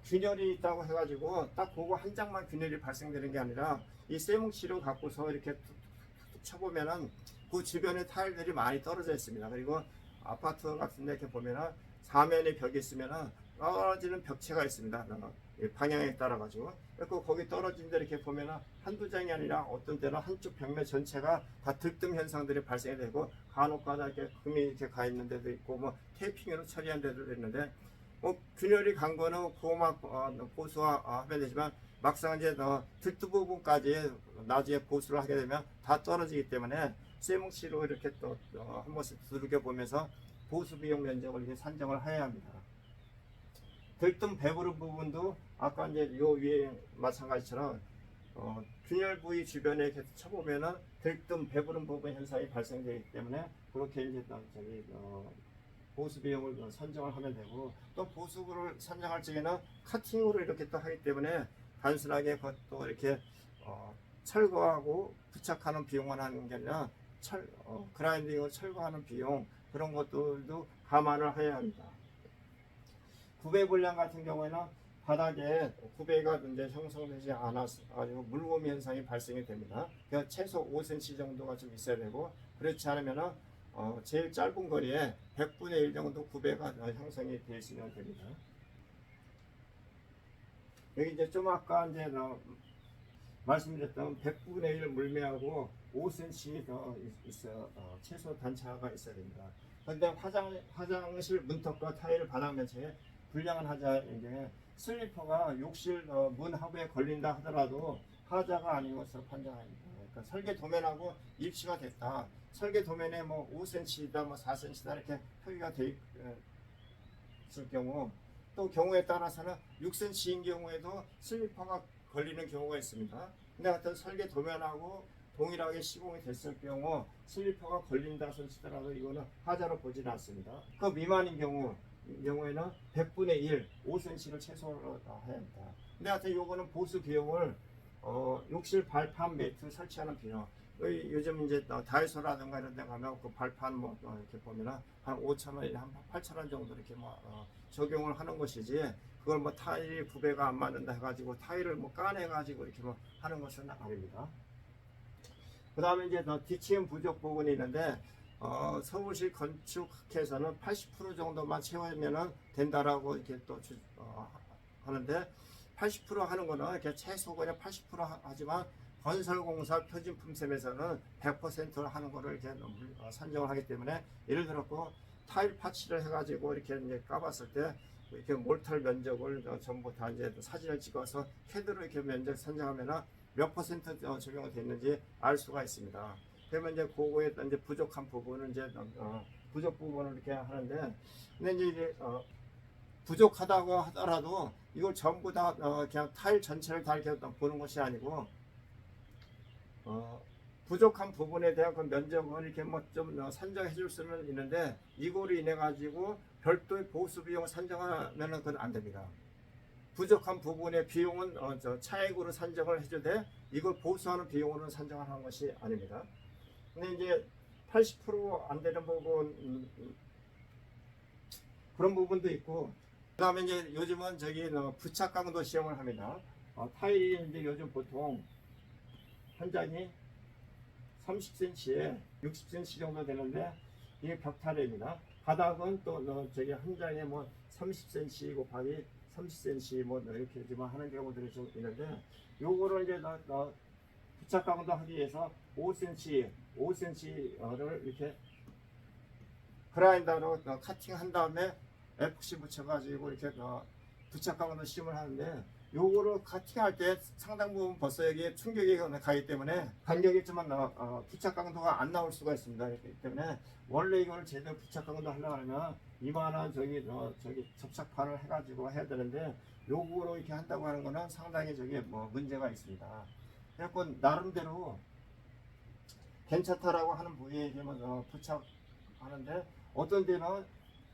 균열이 있다고 해가지고 딱 그거 한 장만 균열이 발생되는 게 아니라 이 쇠뭉치를 갖고서 이렇게 툭툭툭 쳐보면은 그 주변에 타일들이 많이 떨어져 있습니다. 그리고 아파트 같은 데 이렇게 보면은 사면에 벽이 있으면은 떨어지는 벽체가 있습니다. 방향에 따라 가지고. 그리고 거기 떨어진 데 이렇게 보면은 한두 장이 아니라 어떤 때는 한쪽 벽면 전체가 다 들뜸 현상들이 발생이 되고, 간혹가다 이렇게 금이 이렇게 가 있는 데도 있고, 뭐 테이핑으로 처리한 데도 있는데, 균열이 간 거는 그거만 보수하면 되지만, 막상 이제 들뜸 부분까지 나중에 보수를 하게 되면 다 떨어지기 때문에 쇠뭉치로 이렇게 또 한 번씩 두들겨 보면서 보수 비용 면적을 이렇게 산정을 해야 합니다. 들뜸 배부른 부분도 아까 이제 요 위에 마찬가지처럼 균열 부위 주변에 이렇게 쳐보면은 들뜸 배부른 부분 현상이 발생되기 때문에 그렇게 이제 보수 비용을 선정을 하면 되고, 또 보수를 선정할 적에는 카팅으로 이렇게 또 하기 때문에 단순하게 그것도 이렇게 철거하고 부착하는 비용만 하는 게 아니라 그라인딩을 철거하는 비용, 그런 것들도 감안을 해야 합니다. 구배 불량 같은 경우에는 바닥에 구배가 이제 형성되지 않아서 가지고 물곰이 현상이 발생이 됩니다. 그러니까 최소 5cm 정도가 좀 있어야 되고, 그렇지 않으면은 제일 짧은 거리에 100분의 1 정도 구배가 형성이 되어 있으면 됩니다. 여기 이제 좀 아까 이제 말씀드렸던 100분의 1 물매하고 5cm 더 있어요. 최소 단차가 있어야 됩니다. 그런데 화장실 문턱과 타일 바닥 면체에 불량한 하자인데, 슬리퍼가 욕실 문 하부에 걸린다 하더라도 하자가 아닌 것으로 판정합니다. 그러니까 설계 도면하고 일치가 됐다. 설계 도면에 뭐 5cm다, 뭐 4cm다 이렇게 표기가 되어 있을 경우, 또 경우에 따라서는 6cm인 경우에도 슬리퍼가 걸리는 경우가 있습니다. 근데 하여튼 설계 도면하고 동일하게 시공이 됐을 경우 슬리퍼가 걸린다 손치더라도 이거는 하자로 보지는 않습니다. 그 미만인 경우에는 100분의 1, 5cm를 최소로 해야 합니다. 근데 하여튼 요거는 보수 비용을 욕실 발판 매트 설치하는 비용, 요즘 이제 다이소라든가 이런 데 가면 그 발판 뭐 이렇게 보면은 한 5,000원, 한 8,000원 정도 이렇게 뭐 적용을 하는 것이지, 그걸 뭐 타일 구배가 안 맞는다 해가지고 타일을 뭐 까내가지고 이렇게 뭐 하는 것은 아닙니다. 그 다음에 이제 DTM 부족 부분이 있는데, 서울시 건축학회에서는 80% 정도만 채우면 된다라고 이렇게 또 하는데, 80% 하는 거는 이렇게 최소 그냥 80% 하지만 건설공사 표준품셈에서는 100% 하는 거를 이렇게 산정을 하기 때문에, 예를 들었고 타일 파츠를 해가지고 이렇게 이제 까봤을 때 이렇게 몰탈 면적을 전부 다 이제 사진을 찍어서 캐드로 이렇게 면적 산정하면은 몇 퍼센트 적용이 됐는지 알 수가 있습니다. 그러면 이제 그거에 이제 부족한 부분은 이제 부족 부분을 이렇게 하는데, 근데 이제 부족하다고 하더라도 이걸 전부 다 그냥 타일 전체를 다 이렇게 보는 것이 아니고 부족한 부분에 대한 그 면적을 이렇게 뭐 좀 산정해 줄 수는 있는데, 이거로 인해 가지고 별도의 보수 비용을 산정하면은 그건 안 됩니다. 부족한 부분의 비용은 차액으로 산정을 해주되 이걸 보수하는 비용으로 산정하는 것이 아닙니다. 근데 이제 80%안 되는 부분, 그런 부분도 있고, 그 다음에 이제 요즘은 부착 강도 시험을 합니다. 타일이 이제 요즘 보통 한 장이 30cm에 60cm 정도 되는데, 이게 벽타일입니다. 바닥은 또 한 장에 뭐 30cm 곱하기 30cm 뭐 이렇게 좀 하는 경우들이 좀 있는데, 요거를 이제 부착 강도 하기 위해서 5cm를 이렇게 그라인더로 카팅한 다음에 FC 붙여가지고 이렇게 부착 강도 시험을 하는데, 요거를 카팅할 때 상당 부분 벌써 여기에 충격이 가기 때문에 간격이 좀 부착 강도가 안 나올 수가 있습니다. 그렇기 때문에 원래 이거를 제대로 부착 강도 하려고 하면 이만한 접착판을 해가지고 해야 되는데, 요거로 이렇게 한다고 하는 거는 상당히 뭐 문제가 있습니다. 그래서 나름대로 괜찮다라고 하는 부위에 부착하는데, 어떤 데는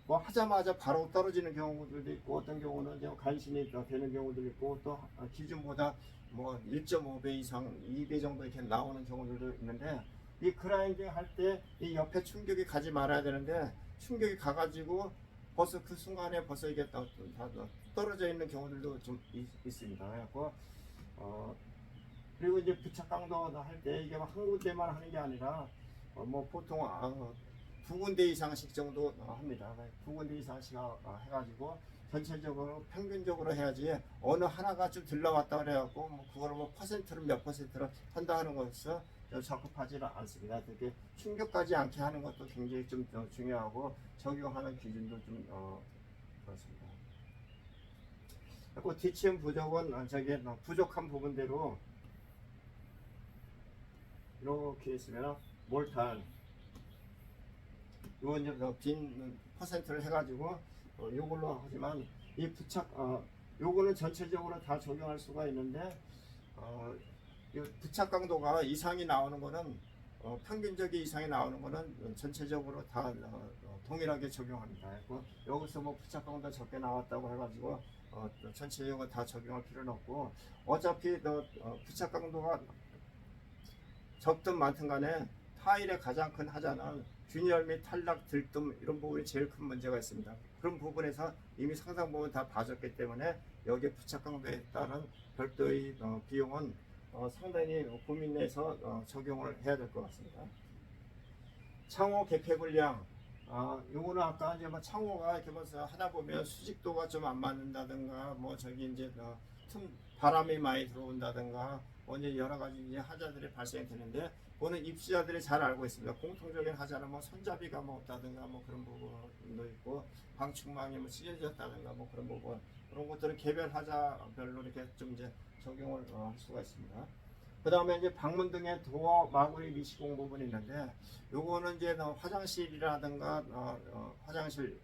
뭐 하자마자 바로 떨어지는 경우들도 있고, 어떤 경우는 이제 간신히 되는 경우도 있고, 또 기준보다 뭐 1.5배 이상, 2배 정도 이렇게 나오는 경우들도 있는데, 이 그라인딩 할 때 이 옆에 충격이 가지 말아야 되는데, 충격이 가가지고 벌써 그 순간에 벌써 이게 다 떨어져 있는 경우들도 좀 있습니다. 그래서 그리고 이제 부착 강도 할 때 이게 한 군데만 하는 게 아니라 뭐 보통 두 군데 이상씩 정도 합니다. 두 군데 이상씩 해가지고 전체적으로 평균적으로 해야지, 어느 하나가 좀 들러왔다 그래갖고 뭐 그거를 뭐 퍼센트를 몇 퍼센트를 한다 하는 것은 적합하지는 않습니다. 특히 충격까지 않게 하는 것도 굉장히 좀 중요하고, 적용하는 기준도 좀 그렇습니다. 그리고 뒤치음 부족은 부족한 부분대로 이렇게 있으면 몰탈, 이거 이제 빈 퍼센트를 해가지고 요걸로 하지만, 이 부착 요거는 전체적으로 다 적용할 수가 있는데, 이 부착 강도가 이상이 나오는 거는 평균적인 이상이 나오는 거는 전체적으로 다 동일하게 적용합니다. 여기서 뭐 부착 강도 적게 나왔다고 해가지고 전체적으로 다 적용할 필요는 없고, 어차피 부착 강도가 적든 많든 간에 타일의 가장 큰 하자는 균열 및 탈락, 들뜸 이런 부분이 제일 큰 문제가 있습니다. 그런 부분에서 이미 상당 부분 다 봐줬기 때문에 여기에 부착 강도에 따른 별도의 비용은 상당히 고민해서 적용을 해야 될 것 같습니다. 창호 개폐 불량, 요거는 아까 이제 뭐 창호가 이렇게 하다 보면 수직도가 좀 안 맞는다든가, 뭐 이제 바람이 많이 들어온다든가, 이제 여러 가지 이제 하자들이 발생이 되는데, 그거는 입시자들이 잘 알고 있습니다. 공통적인 하자는 뭐 손잡이가 뭐 없다든가 뭐 그런 부분도 있고, 방충망이 뭐 찢어졌다든가 뭐 그런 부분, 그런 것들은 개별 하자별로 이렇게 좀 이제 적용을 할 수가 있습니다. 그 다음에 이제 방문 등의 도어 마구리 미시공 부분이 있는데, 요거는 이제 화장실이라든가 화장실,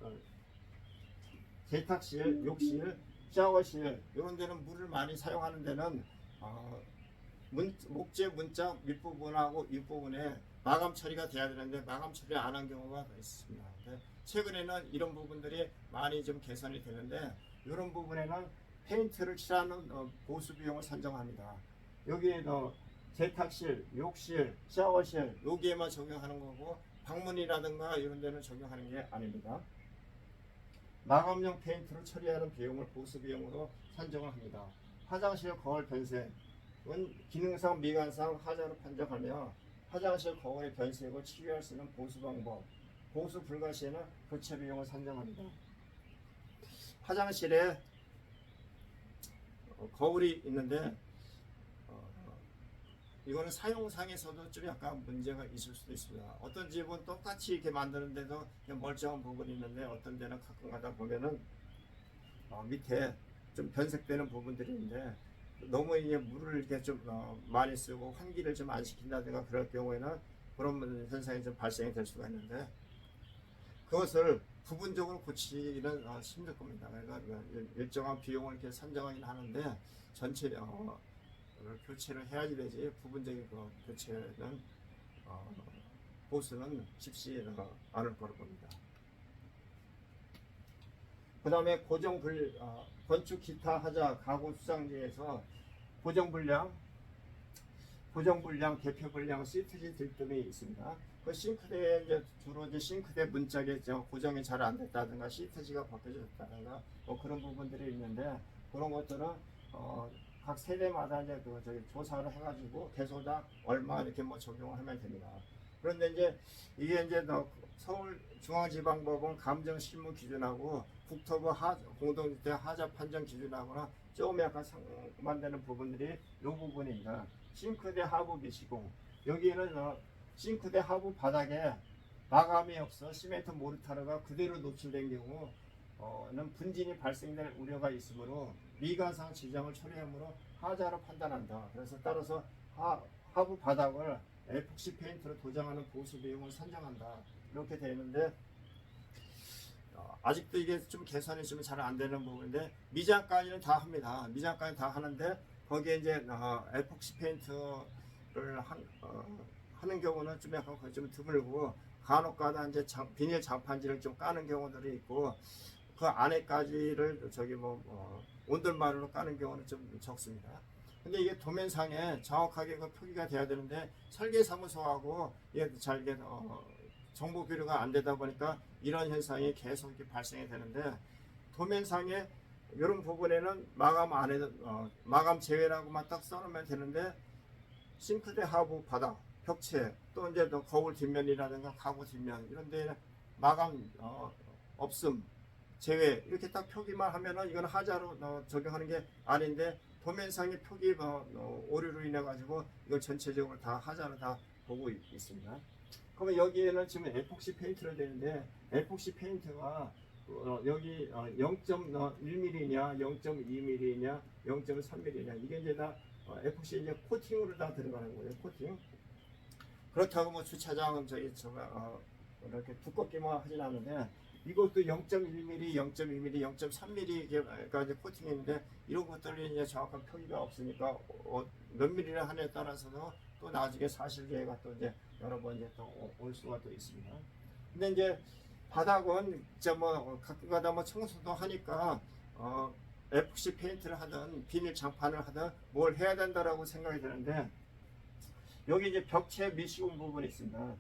세탁실, 욕실, 샤워실 이런 데는 물을 많이 사용하는 데는 목재 문짝 윗부분하고 윗부분에 마감 처리가 돼야 되는데, 마감 처리 안 한 경우가 있습니다. 최근에는 이런 부분들이 많이 좀 개선이 되는데, 이런 부분에는 페인트를 칠하는 보수 비용을 산정합니다. 여기에 세탁실, 욕실, 샤워실 여기에만 적용하는 거고, 방문이라든가 이런 데는 적용하는 게 아닙니다. 마감용 페인트를 처리하는 비용을 보수 비용으로 산정을 합니다. 화장실 거울 변색은 기능상 미관상 하자로 판정하며, 화장실 거울의 변색을 치료할 수 있는 보수 방법, 보수 불가 시에는 교체 비용을 산정합니다. 화장실에 거울이 있는데 이거는 사용상에서도 좀 약간 문제가 있을 수도 있습니다. 어떤 집은 똑같이 이렇게 만드는데도 멀쩡한 부분이 있는데, 어떤 데는 가끔 가다 보면은 밑에 좀 변색되는 부분들이 있는데, 너무 이제 물을 이렇게 좀 많이 쓰고 환기를 좀 안 시킨다든가 그럴 경우에는 그런 현상이 좀 발생이 될 수가 있는데 그것을 부분적으로 고치기는 힘들 겁니다. 그러니까 일정한 비용을 이렇게 산정하긴 하는데 전체 교체를 해야지 되지 부분적인 그 교체는 보수는 쉽지 않을 거로 봅니다. 그 다음에 건축 기타 하자 가구 수장지에서 고정불량, 대표불량, 시트지 들뜸이 있습니다. 그 싱크대에 이제 주로 이제 싱크대 문짝에 고정이 잘 안 됐다든가 시트지가 벗겨졌다든가 뭐 그런 부분들이 있는데 그런 것들은 각 세대마다 이제 조사를 해가지고 개소당 얼마 이렇게 뭐 적용을 하면 됩니다. 그런데 이제 이게 이제 서울중앙지방법원 감정실무 기준하고 국토부 공동주택 하자 판정 기준하고는 조금 약간 상반되는 부분들이 이 부분입니다. 싱크대 하부 미시공 여기는 싱크대 하부 바닥에 마감이 없어 시멘트 모르타르가 그대로 노출된 경우는 분진이 발생될 우려가 있으므로 미관상 지정을 처리하므로 하자로 판단한다. 그래서 따라서 하부 바닥을 에폭시 페인트로 도장하는 보수 비용을 산정한다. 이렇게 되어 있는데 아직도 이게 좀 개선이 좀 잘 안 되는 부분인데 미장까지는 다 합니다. 미장까지 다 하는데 거기에 이제 에폭시 페인트를 하는 경우는 좀 약간 좀 드물고 간혹가다 이제 비닐 장판지를 좀 까는 경우들이 있고 그 안에까지를 온돌마루로 까는 경우는 좀 적습니다. 근데 이게 도면상에 정확하게 그 표기가 돼야 되는데 설계사무소하고 잘 정보 교류가 안 되다 보니까 이런 현상이 계속 이렇게 발생이 되는데 도면상에 이런 부분에는 마감 안에 마감 제외라고만 딱 써놓으면 되는데 싱크대 하부 바닥 벽체 또 이제 거울 뒷면이라든가 가구 뒷면 이런 데 마감 없음 제외 이렇게 딱 표기만 하면은 이건 하자로 적용하는 게 아닌데 도면상의 표기 오류로 인해 가지고 이걸 전체적으로 다 하자로 다 보고 있습니다. 그러면 여기에는 지금 에폭시 페인트로 되는데 에폭시 페인트가 여기 0.1mm냐 0.2mm냐 0.3mm냐 이게 이제 다 에폭시 이제 코팅으로 다 들어가는 거예요. 코팅. 그렇다고 뭐 주차장은 이렇게 두껍게만 하진 않는데 이것도 0.1mm, 0.2mm, 0.3mm까지 코팅했는데 이런 것들이 이제 정확한 표기가 없으니까 몇 mm를 하냐에 따라서도 또 나중에 사실계가 또 이제 여러 번 이제 또 올 수가 또 있습니다. 근데 이제 바닥은 진짜 가끔가다 청소도 하니까 에폭시 페인트를 하든 비닐 장판을 하든 뭘 해야 된다라고 생각이 드는데 여기 이제 벽체 미시공 부분이 있습니다.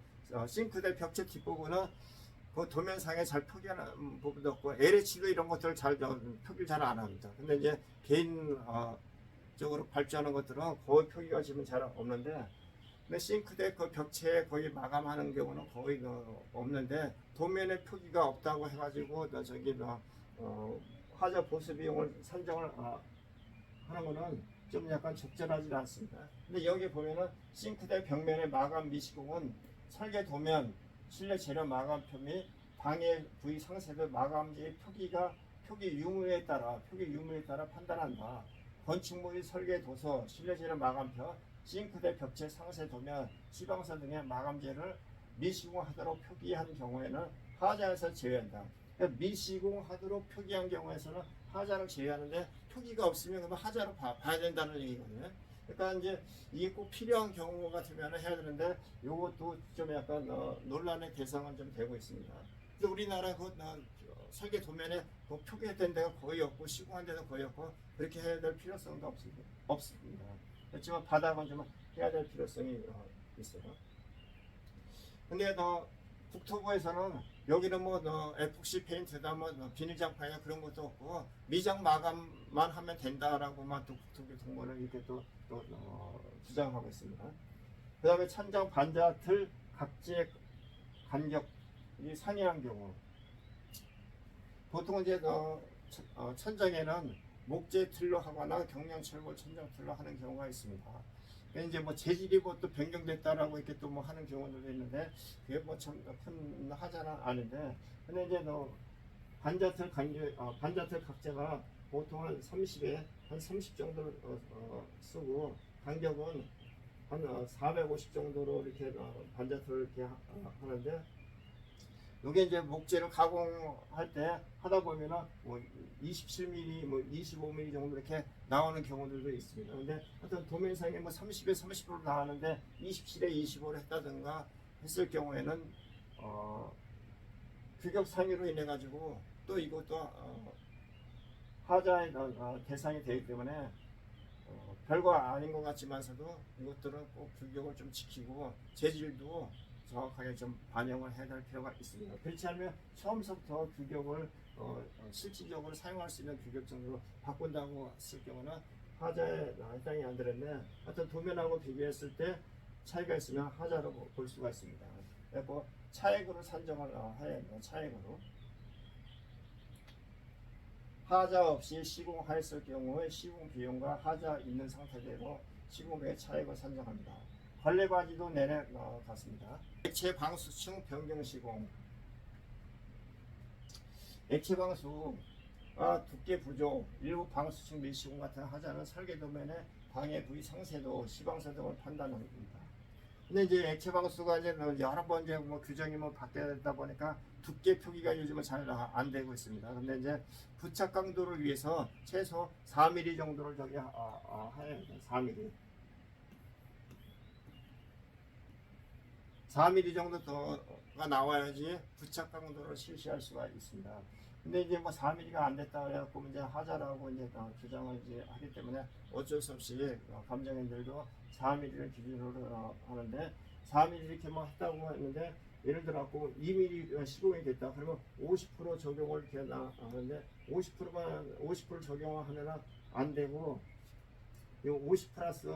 싱크대 벽체 뒷부분은 그 도면상에 잘 표기하는 부분도 없고 LH도 이런 것들을 잘 표기를 잘 안 합니다. 근데 이제 개인적으로 발주하는 것들은 거의 표기가 지금 잘 없는데 근데 싱크대 그 벽체에 거의 마감하는 경우는 거의 없는데 도면에 표기가 없다고 해가지고 하자 보수 비용을 산정을 하는 거는 좀 약간 적절하지 않습니다. 근데 여기 보면은 싱크대 벽면의 마감 미시공은 설계 도면, 실내 재료 마감표 및 방해 부위 상세도 마감지의 표기 유무에 따라 판단한다. 건축물의 설계 도서, 실내 재료 마감표, 싱크대 벽체 상세 도면, 시방서 등의 마감재를 미시공하도록 표기한 경우에는 하자에서 제외한다. 그러니까 미시공하도록 표기한 경우에서는 하자를 제외하는데 표기가 없으면 그러면 하자로 봐야 된다는 얘기거든요. 그러니까 이제 이게 꼭 필요한 경우 같으면 해야 되는데 이것도 좀 약간 논란의 대상은 좀 되고 있습니다. 근데 우리나라 설계 도면에 표기된 데가 거의 없고 시공한 데도 거의 없고 그렇게 해야 될 필요성도 없습니다. 그렇지만 바닥은 좀 해야 될 필요성이 있어요. 근데 국토부에서는 여기는 에폭시 페인트다 비닐 장판이나 그런 것도 없고 미장 마감만 하면 된다라고만 또 국토부 공문을 이렇게 또 주장하고 있습니다. 그 다음에 천장 반자 틀 각지의 간격이 상이한 경우 보통 이제 천장에는 목재 틀로 하거나 경량 철골 천장 틀로 하는 경우가 있습니다. 이제 재질이 또 변경됐다라고 이렇게 또 하는 경우도 있는데 그게 참 큰 하자는 아닌데 근데 이제 반자틀 반자틀 각재가 보통 한 30에 한 30 정도를 쓰고 간격은 한 450 정도로 이렇게 반자틀을 이렇게 하는데, 이게 이제 목재를 가공할 때 하다 보면은 뭐 27mm, 뭐 25mm 정도 이렇게 나오는 경우들도 있습니다. 근데 하여튼 도면상에 뭐 30에 30으로 나왔는데 27에 25로 했다든가 했을 경우에는 규격 상위로 인해 가지고 또 이것도 하자의 대상이 되기 때문에 별거 아닌 것 같지만서도 이것들은 꼭 규격을 좀 지키고 재질도 정확하게 좀 반영을 해야 될 필요가 있습니다. 그렇지 않으면 처음부터 규격을 실질적으로 사용할 수 있는 규격 정도로 바꾼다고 했을 경우는 하자에 해당이 안 되는데, 하여튼 도면하고 비교했을 때 차이가 있으면 하자로 볼 수가 있습니다. 그리고 차액으로 산정을 해야 합니다. 차액으로. 하자 없이 시공하였을 경우에 시공 비용과 하자 있는 상태대로 시공의 차액을 산정합니다. 걸레바지도 내려갔습니다. 액체 방수층 변경 시공. 액체 방수 두께 부족, 일부 방수층 및 시공 같은 하자는 설계 도면의 방해 부위 상세도, 시방서 등을 판단합니다. 근데 이제 액체 방수가 이제 여러 번 이제 뭐 규정이 뭐 바뀌다 보니까 두께 표기가 요즘은 잘 안 되고 있습니다. 근데 이제 부착 강도를 위해서 최소 4mm 정도를 저기 해야 돼요. 4mm. 4mm 정도 더가 나와야지 부착 강도를 실시할 수가 있습니다. 근데 이제 뭐 4mm가 안 됐다 그래갖고 이제 하자라고 이제 규정을 이제 하기 때문에 어쩔 수 없이 감정인들도 4mm를 기준으로 하는데, 4mm 이렇게 뭐 했다고 했는데 예를 들어갖고 2mm 시공이 됐다 그러면 50% 적용을 이렇게 하는데 50% 적용하면은 안 되고, 이 50 플러스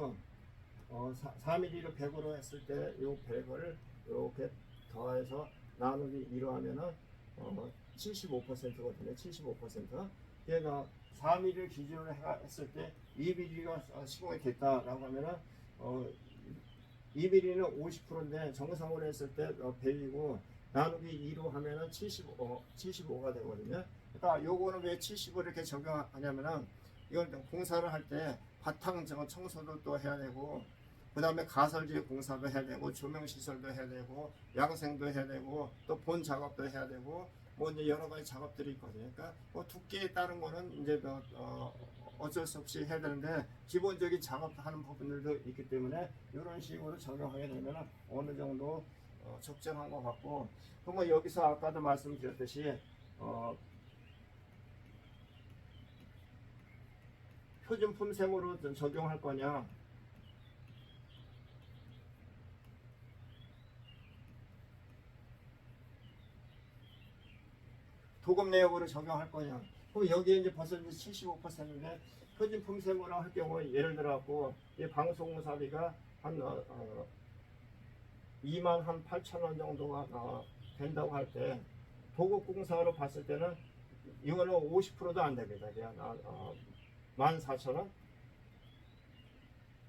4mm로 100으로 했을 때 이 100을 이렇게 더해서 나누기 2로 하면은 75%거든요. 75%. 얘가 4mm를 기준으로 했을 때 2mm가 시공이 됐다라고 하면은 2mm는 50%인데 정상으로 했을 때 100이고 나누기 2로 하면은 75가 되거든요. 그러니까 요거는 왜 70을 이렇게 적용하냐면은 이건 공사를 할 때 바탕 청소도 또 해야 되고, 그 다음에 가설지 공사도 해야 되고, 조명시설도 해야 되고, 양생도 해야 되고, 또 본 작업도 해야 되고, 뭐 이제 여러 가지 작업들이 있거든요. 그러니까 뭐 두께에 따른 거는 이제 어쩔 수 없이 해야 되는데, 기본적인 작업하는 부분들도 있기 때문에 이런 식으로 적용하게 되면 어느 정도 적정한 것 같고, 그럼 여기서 아까도 말씀드렸듯이 표준 품셈으로 적용할 거냐, 도급 내역으로 적용할 거냐. 그럼 여기에 이제 벌써 이제 75%인데 표준 품셈으로 할 경우에 예를 들어갖고 이 방송사비가 한 2만 8천 원 정도가 된다고 할 때 도급 공사로 봤을 때는 이거는 50%도 안 됩니다. 그냥 14,000원?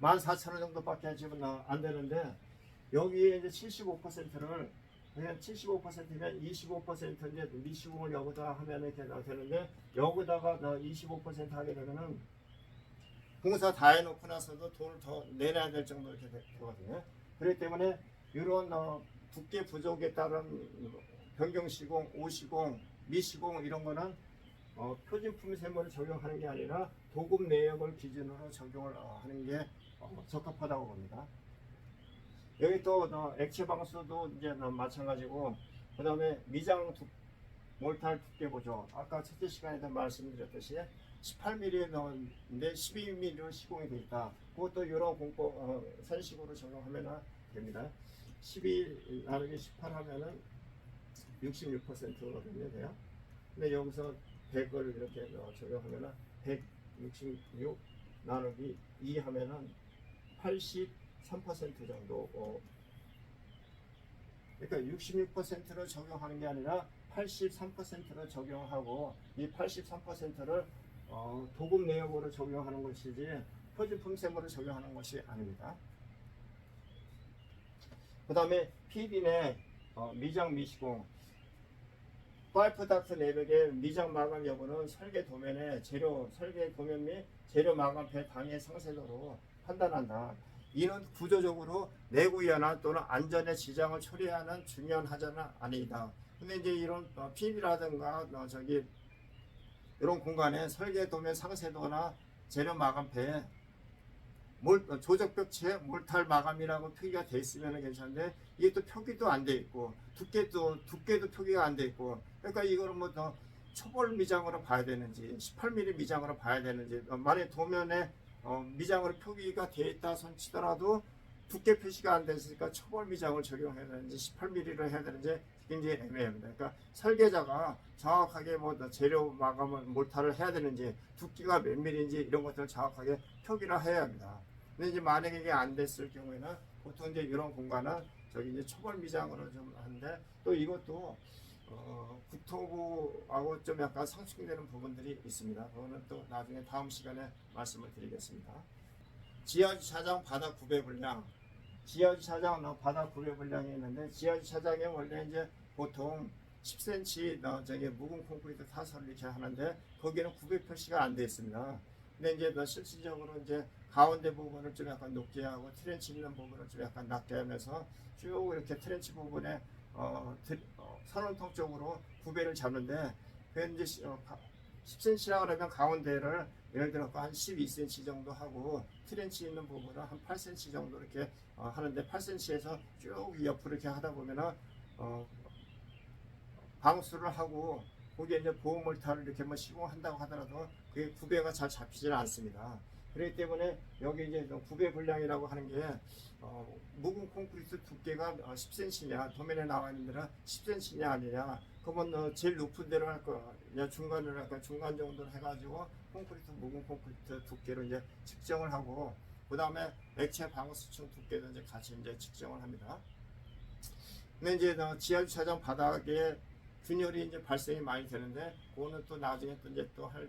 14,000원 정도밖에 지금 안 되는데, 여기에 이제 75%를 그냥 75%면 25% 이제 미시공을 여기다 하면 이렇게 되는데, 여기다가 25% 하게 되면은 공사 다 해놓고 나서도 돈을 더 내놔야 될 정도로 이렇게 되거든요. 그렇기 때문에 이런 두께 부족에 따른 변경 시공, 오시공, 미시공 이런 거는 표준 품셈을 적용하는 게 아니라 도급 내역을 기준으로 적용을 하는 게 적합하다고 봅니다. 여기 또 액체 방수도 이제 마찬가지고, 그 다음에 미장 몰탈 두께 보조, 아까 첫째 시간에도 말씀드렸듯이 18mm 넣었는데 12mm로 시공이 되어 있다. 그것도 이런 공법 선식으로 적용하면 됩니다. 12 나누기 18 하면은 66%거든요. 돼요. 근데 여기서 100을 이렇게 적용하면은 166 나누기 2 하면은 83% 정도. 그러니까 66%를 적용하는 게 아니라 83%를 적용하고, 이 83%를 도급 내역으로 적용하는 것이지 표준 품셈으로 적용하는 것이 아닙니다. 그 다음에 PD내 미장 미시공, 파이프 닥트 내벽의 미장 마감 여부는 설계 도면의 설계 도면 및 재료 마감패 당해 상세도로 판단한다. 이는 구조적으로 내구 연한 또는 안전에 지장을 초래하는 중요한 하자는 아니다. 근데 이제 이런 PB라든가 저기 이런 공간에 설계 도면 상세도나 재료 마감패에 조적벽체 몰탈 마감이라고 표기가 돼 있으면 괜찮은데 이게 또 표기도 안 돼 있고 두께도 표기가 안 돼 있고 그러니까 이거는 뭐 더 초벌 미장으로 봐야 되는지 18mm 미장으로 봐야 되는지 만약 도면에 미장으로 표기가 돼 있다 손 치더라도 두께 표시가 안 됐으니까 초벌 미장을 적용해야 되는지 18mm로 해야 되는지 굉장히 애매합니다. 그러니까 설계자가 정확하게 뭐 재료 마감을 몰탈을 해야 되는지 두께가 몇 mm인지 이런 것들을 정확하게 표기를 해야 합니다. 근데 이제 만약에 이게 안 됐을 경우에는 보통 이제 이런 공간은 저기 이제 초벌 미장으로 좀 하는데 또 이것도 국토부하고 좀 약간 상충되는 부분들이 있습니다. 그거는 또 나중에 다음 시간에 말씀을 드리겠습니다. 지하주차장 바닥 구배 분량, 지하주차장 바닥 구배 분량이 있는데 지하주차장에 원래 이제 보통 10cm 저기 묵은 콘크리트 타설을 이렇게 하는데 거기는 구배 표시가 안 되어 있습니다. 근데 이제 실질적으로 이제 가운데 부분을 좀 약간 높게 하고 트렌치 있는 부분을 좀 약간 낮게 하면서 쭉 이렇게 트렌치 부분에 선원통 쪽으로 구배를 잡는데 그 이제 10cm라 그러면 가운데를 예를 들어 한 12cm 정도 하고 트렌치 있는 부분은 한 8cm 정도 이렇게 하는데 8cm에서 쭉 옆으로 이렇게 하다 보면은 방수를 하고 거기에 이제 보호몰타를 이렇게 뭐 시공한다고 하더라도 그게 구배가 잘 잡히질 않습니다. 그렇기 때문에 여기 이제 구배 분량이라고 하는 게 묵은 콘크리트 두께가 10cm냐 도면에 나와 있는 데는 10cm냐 아니냐 그러면 제일 높은 데로 할 거냐 중간으로 할 거냐 중간 정도로 해가지고 콘크리트 묵은 콘크리트 두께를 이제 측정을 하고 그 다음에 액체 방수층 두께도 이제 같이 이제 측정을 합니다. 근데 이제 지하주차장 바닥에 균열이 이제 발생이 많이 되는데 그거는 또 나중에 또 이제 또 할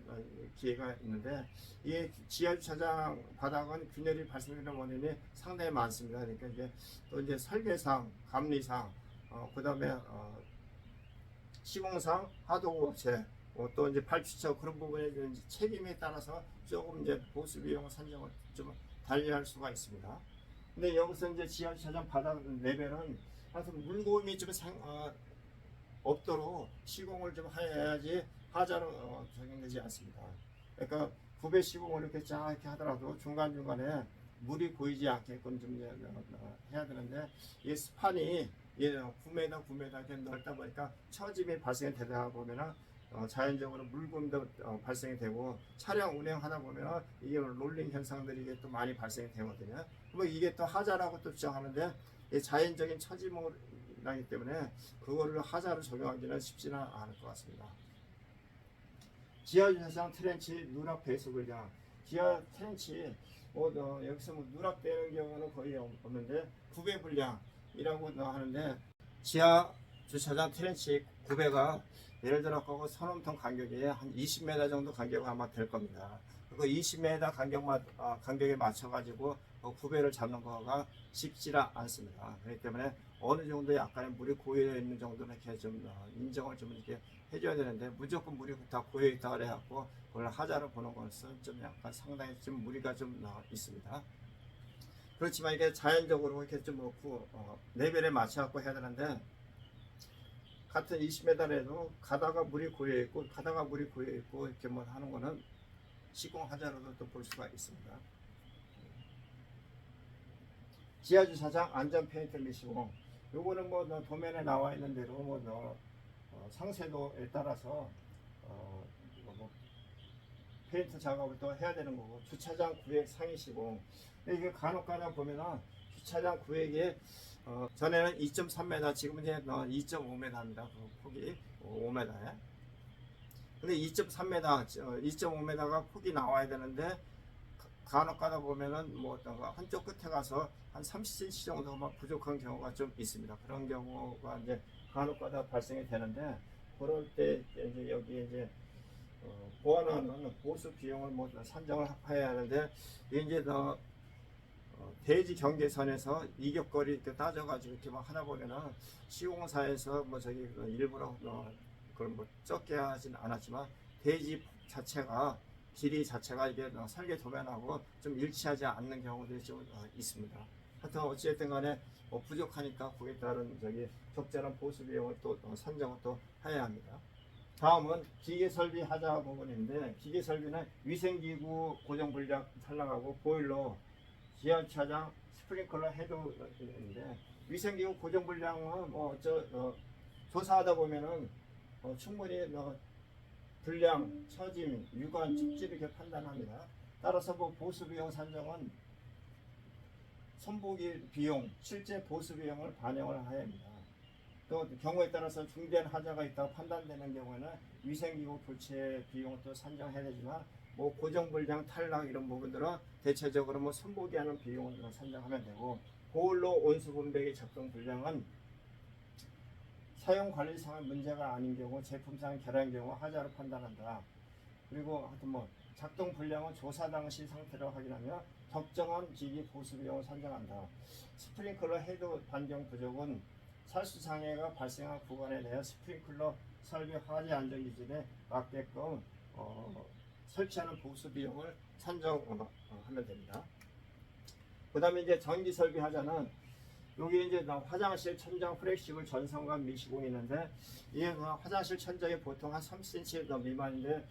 기회가 있는데 이 지하주차장 바닥은 균열이 발생되는 원인이 상당히 많습니다. 그러니까 이제 또 이제 설계상, 감리상, 그다음에 시공상, 하도업체, 또 이제 발주처 그런 부분에 이제 책임에 따라서 조금 이제 보수 비용 산정을 좀 달리할 수가 있습니다. 근데 여기서 이제 지하주차장 바닥 레벨은 항상 물고임이 좀 없도록 시공을 좀 해야지 하자로 적용되지 않습니다. 그러니까 구배 시공을 이렇게 쫙 이렇게 하더라도 중간중간에 물이 고이지 않게끔 좀 해야 되는데 이 스판이 9m, 9m 이렇게 넓다 보니까 처짐이 발생이 되다 보면은 자연적으로 물금도 발생이 되고 차량 운행하다 보면 이게 롤링 현상들이 이게 또 많이 발생이 되거든요. 뭐 이게 또 하자라고 또 주장하는데 자연적인 처짐을 나기 때문에 그거를 하자로 적용하기는 쉽지는 않을 것 같습니다. 지하주차장 트렌치 누락 배수 분량, 지하 트렌치 여기서 뭐 누락되는 경우는 거의 없는데 구배 분량이라고 하는데 지하 주차장 트렌치 구배가 예를 들어 그 선원통 간격이 한 20m 정도 간격 아마 될 겁니다. 그 20m 간격에 맞춰가지고 구배를 잡는 거가 쉽지가 않습니다. 그렇기 때문에 어느 정도 약간의 물이 고여 있는 정도는 이렇게 좀 인정을 좀 이렇게 해줘야 되는데 무조건 물이 다 고여 있다 그래갖고 그걸 하자로 보는 것은 좀 약간 상당히 좀 무리가 좀 있습니다. 그렇지만 이게 자연적으로 이렇게 좀 놓고 레벨에 맞춰갖고 해야 되는데 같은 20m에도 가다가 물이 고여 있고 이렇게 뭐 하는 거는 시공하자로도 또 볼 수가 있습니다. 지하주차장 안전 페인트 미시공 요거는 뭐 도면에 나와 있는 대로 뭐 상세도에 따라서 뭐 페인트 작업을 또 해야 되는 거고 주차장 구획 상위 시공 이게 간혹가다 보면은 주차장 구획에 전에는 2.3m 지금은 이제 2.5m입니다. 그 폭이 5m에 근데 2.5m가 폭이 나와야 되는데 간혹 가다 보면은 뭐 한쪽 끝에 가서 한 30cm 정도만 부족한 경우가 좀 있습니다. 그런 경우가 이제 간혹 가다 발생이 되는데 그럴 때 이제 여기 이제 보완하는 보수 비용을 뭐 산정을 해야 하는데 이제 대지 경계선에서 이격거리 이렇게 따져가지고 이렇게 막 하다 보면은 시공사에서 뭐 저기 일부러 그걸 뭐 적게 하진 않았지만 대지 자체가 길이 자체가 이게 설계 도면하고 좀 일치하지 않는 경우들이 좀 있습니다. 하여튼 어찌됐든 간에 부족하니까 거기에 따른 적절한 보수 비용을 또 산정을 또 해야 합니다. 다음은 기계 설비 하자 부분인데, 기계 설비는 위생기구 고정 분량 탈락하고 보일러, 지하주차장, 스프링클러 해도인데, 위생기구 고정 분량은 조사하다 보면은 충분히 불량, 처짐, 유관, 찌질 이렇게 판단합니다. 따라서 보수 비용 산정은 손보기 비용, 실제 보수 비용을 반영을 해야 합니다. 또 경우에 따라서 중대한 하자가 있다고 판단되는 경우에는 위생기구 교체 비용을 또 산정해야 되지만, 고정 불량 탈락 이런 부분들은 대체적으로 손보기하는 비용을 산정하면 되고, 보일러 온수 분배기 작동 불량은 사용 관리상의 문제가 아닌 경우, 제품상 결함인 경우 하자로 판단한다. 그리고 하여튼 작동 불량은 조사 당시 상태로 확인하며 적정한 기기 보수 비용을 산정한다. 스프링클러 헤드 반경 부족은 살수장애가 발생한 구간에 대해 스프링클러 설비 화재 안전 기준에 맞게끔 설치하는 보수 비용을 산정하면 됩니다. 그 다음에 이제 전기 설비 하자는, 여기 이제 화장실 천장 프렉시블 전선관 미시공이 있는데, 이게 화장실 천장이 보통 한 3cm 미만인데,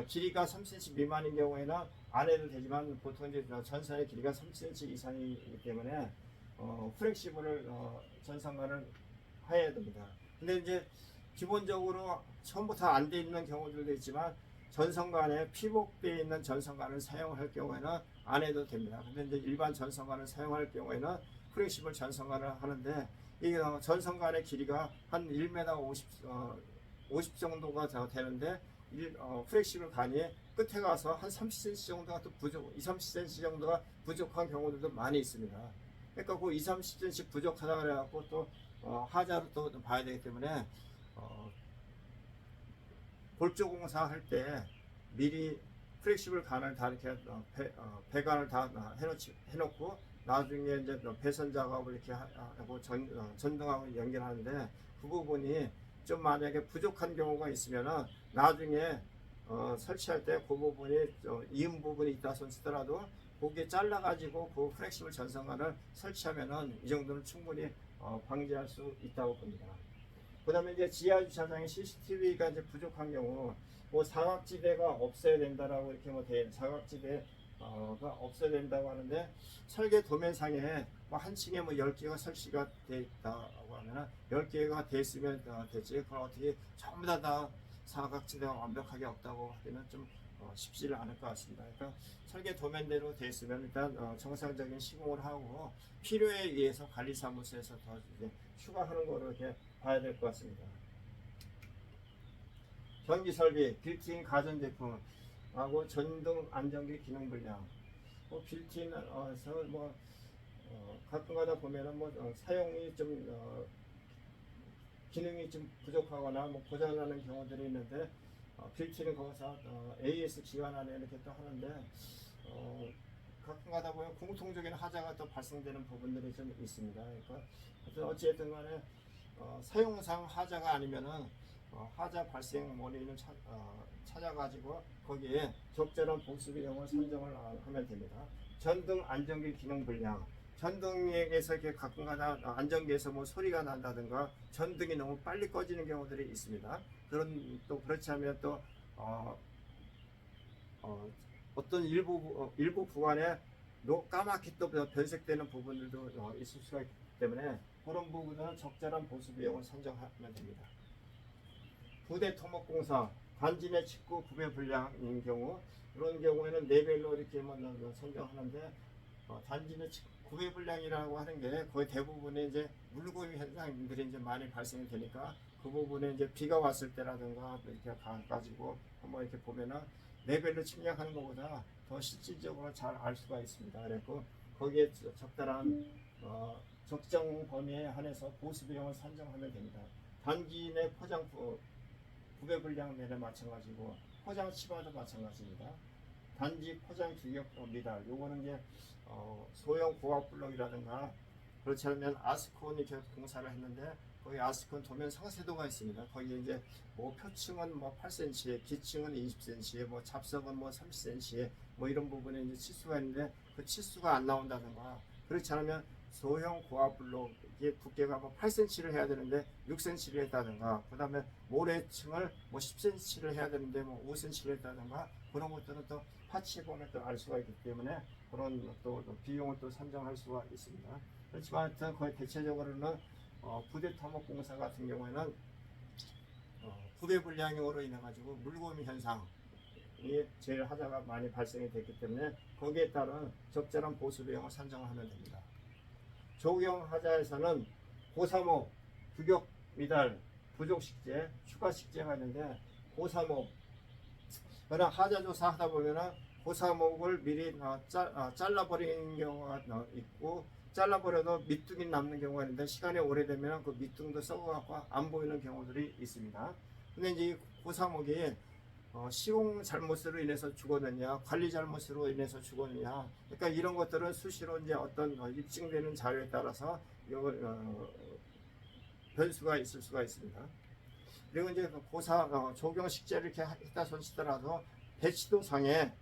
길이가 3cm 미만인 경우에는 안 해도 되지만, 보통 이제 전선의 길이가 3cm 이상이기 때문에 프렉시블을 전선관을 해야 됩니다. 근데 이제 기본적으로 처음부터 안 돼 있는 경우들도 있지만, 전선관에 피복되어 있는 전선관을 사용할 경우에는 안 해도 됩니다. 근데 이제 일반 전선관을 사용할 경우에는 프렉시블 전선관을 하는데, 이 전선관의 길이가 한 1m 50 정도가 되는데, 프렉시블 관이 끝에 가서 한 30cm 정도가 또 부족, 20-30cm 정도가 부족한 경우들도 많이 있습니다. 그러니까 그 20-30cm 부족하다 그래갖고 또 하자로 또 봐야 되기 때문에, 골조 공사 할 때 미리 프렉시블 관을 다 이렇게 배관을 다 해놓고 나중에 이제 배선 작업을 이렇게 하고 전등하고 연결하는데, 그 부분이 좀 만약에 부족한 경우가 있으면은 나중에 설치할 때 그 부분이 이음 부분이 있다 손치더라도 거기에 잘라 가지고 그 프렉시블 전선관을 설치하면은 이 정도는 충분히 방지할 수 있다고 봅니다. 그 다음에 이제 지하 주차장에 CCTV가 이제 부족한 경우, 사각지대가 없어야 된다라고 이렇게 사각지대가 없어야 된다고 하는데, 설계 도면상에 한 층에 10개가 설치가 돼 있다고 하면은 10개가 돼 있으면 되지, 그걸 어떻게 전부 다 사각지대가 완벽하게 없다고 하기는 좀 쉽지를 않을 것 같습니다. 그러니까 설계 도면대로 돼 있으면 일단 정상적인 시공을 하고, 필요에 의해서 관리사무소에서 더 이제 추가하는 거로 이렇게 봐야 될 것 같습니다. 전기 설비, 빌트인 가전제품하고 전등 안전기 기능 불량. 빌트인에서 가끔가다 보면은 사용이 좀 기능이 좀 부족하거나 고장나는 경우들이 있는데, 빌트인은 거기서 AS 기간 안에 이렇게 또 하는데, 가끔가다 보면 공통적인 하자가 또 발생되는 부분들이 좀 있습니다. 그러니까 어찌됐든 간에 사용상 하자가 아니면은 하자 발생 원인을 찾아가지고 거기에 적절한 보수 비용을 산정을 하면 됩니다. 전등 안전기 기능 불량. 전등에서 이렇게 가끔가다 안전기에서 소리가 난다든가 전등이 너무 빨리 꺼지는 경우들이 있습니다. 또 그렇지 않으면 또 어떤 일부 구간에 까맣게 또 변색되는 부분들도 있을 수가 있기 때문에, 그런 부분은 적절한 보수 비용을 산정하면 됩니다. 부대 토목공사, 단지 내 직구 구배 불량인 경우, 그런 경우에는 레벨로 이렇게 선정하는데, 단지 내 구배 불량이라고 하는 게 거의 대부분의 이제 물고기 현상들이 이제 많이 발생이 되니까, 그 부분에 이제 비가 왔을 때라든가 이렇게 가지고 한번 이렇게 보면은 레벨로 측량하는 것보다 더 실질적으로 잘 알 수가 있습니다. 그래서 거기에 적절한 적정 범위에 한해서 보수 비용을 산정하면 됩니다. 단지 내 포장 구배 불량 면에 마찬가지고, 포장 치바도 마찬가지입니다. 단지 포장 규격 미달, 요거는 이제 소형 고압 블록이라든가, 그렇지 않으면 아스콘이 공사를 했는데 거기 아스콘 도면 상세도가 있습니다. 거기 이제 뭐 표층은 뭐 8cm, 기층은 20cm, 뭐 잡석은 뭐 30cm, 뭐 이런 부분에 이제 치수가 있는데 그 치수가 안 나온다든가, 그렇지 않으면 소형 고압 블록의 두께가 뭐 8cm를 해야 되는데 6cm를 했다든가, 그 다음에 모래층을 뭐 10cm를 해야 되는데 뭐 5cm를 했다든가, 그런 것들은 또 파츠에 보면 또 알 수가 있기 때문에 그런 또 비용을 또 산정할 수가 있습니다. 그렇지만 하여튼 거의 대체적으로는 부대 토목 공사 같은 경우에는 부배 불량으로 인해 가지고 물고미 현상이 제일 하자가 많이 발생이 됐기 때문에 거기에 따른 적절한 보수 비용을 산정을 하면 됩니다. 조경 하자에서는 고사목, 규격 미달, 부족 식재, 추가 식재가 있는데, 고사목, 그러나 하자 조사 하다 보면은 고사목을 미리 잘라버리는 경우가 있고, 잘라버려도 밑둥이 남는 경우가 있는데 시간이 오래되면 그 밑둥도 썩어갖고 안 보이는 경우들이 있습니다. 근데 이제 이 고사목이 시공 잘못으로 인해서 죽었느냐, 관리 잘못으로 인해서 죽었느냐, 그러니까 이런 것들은 수시로 이제 어떤 입증되는 자료에 따라서 변수가 있을 수가 있습니다. 그리고 이제 조경 식재를 이렇게 했다 손치더라도 배치도상에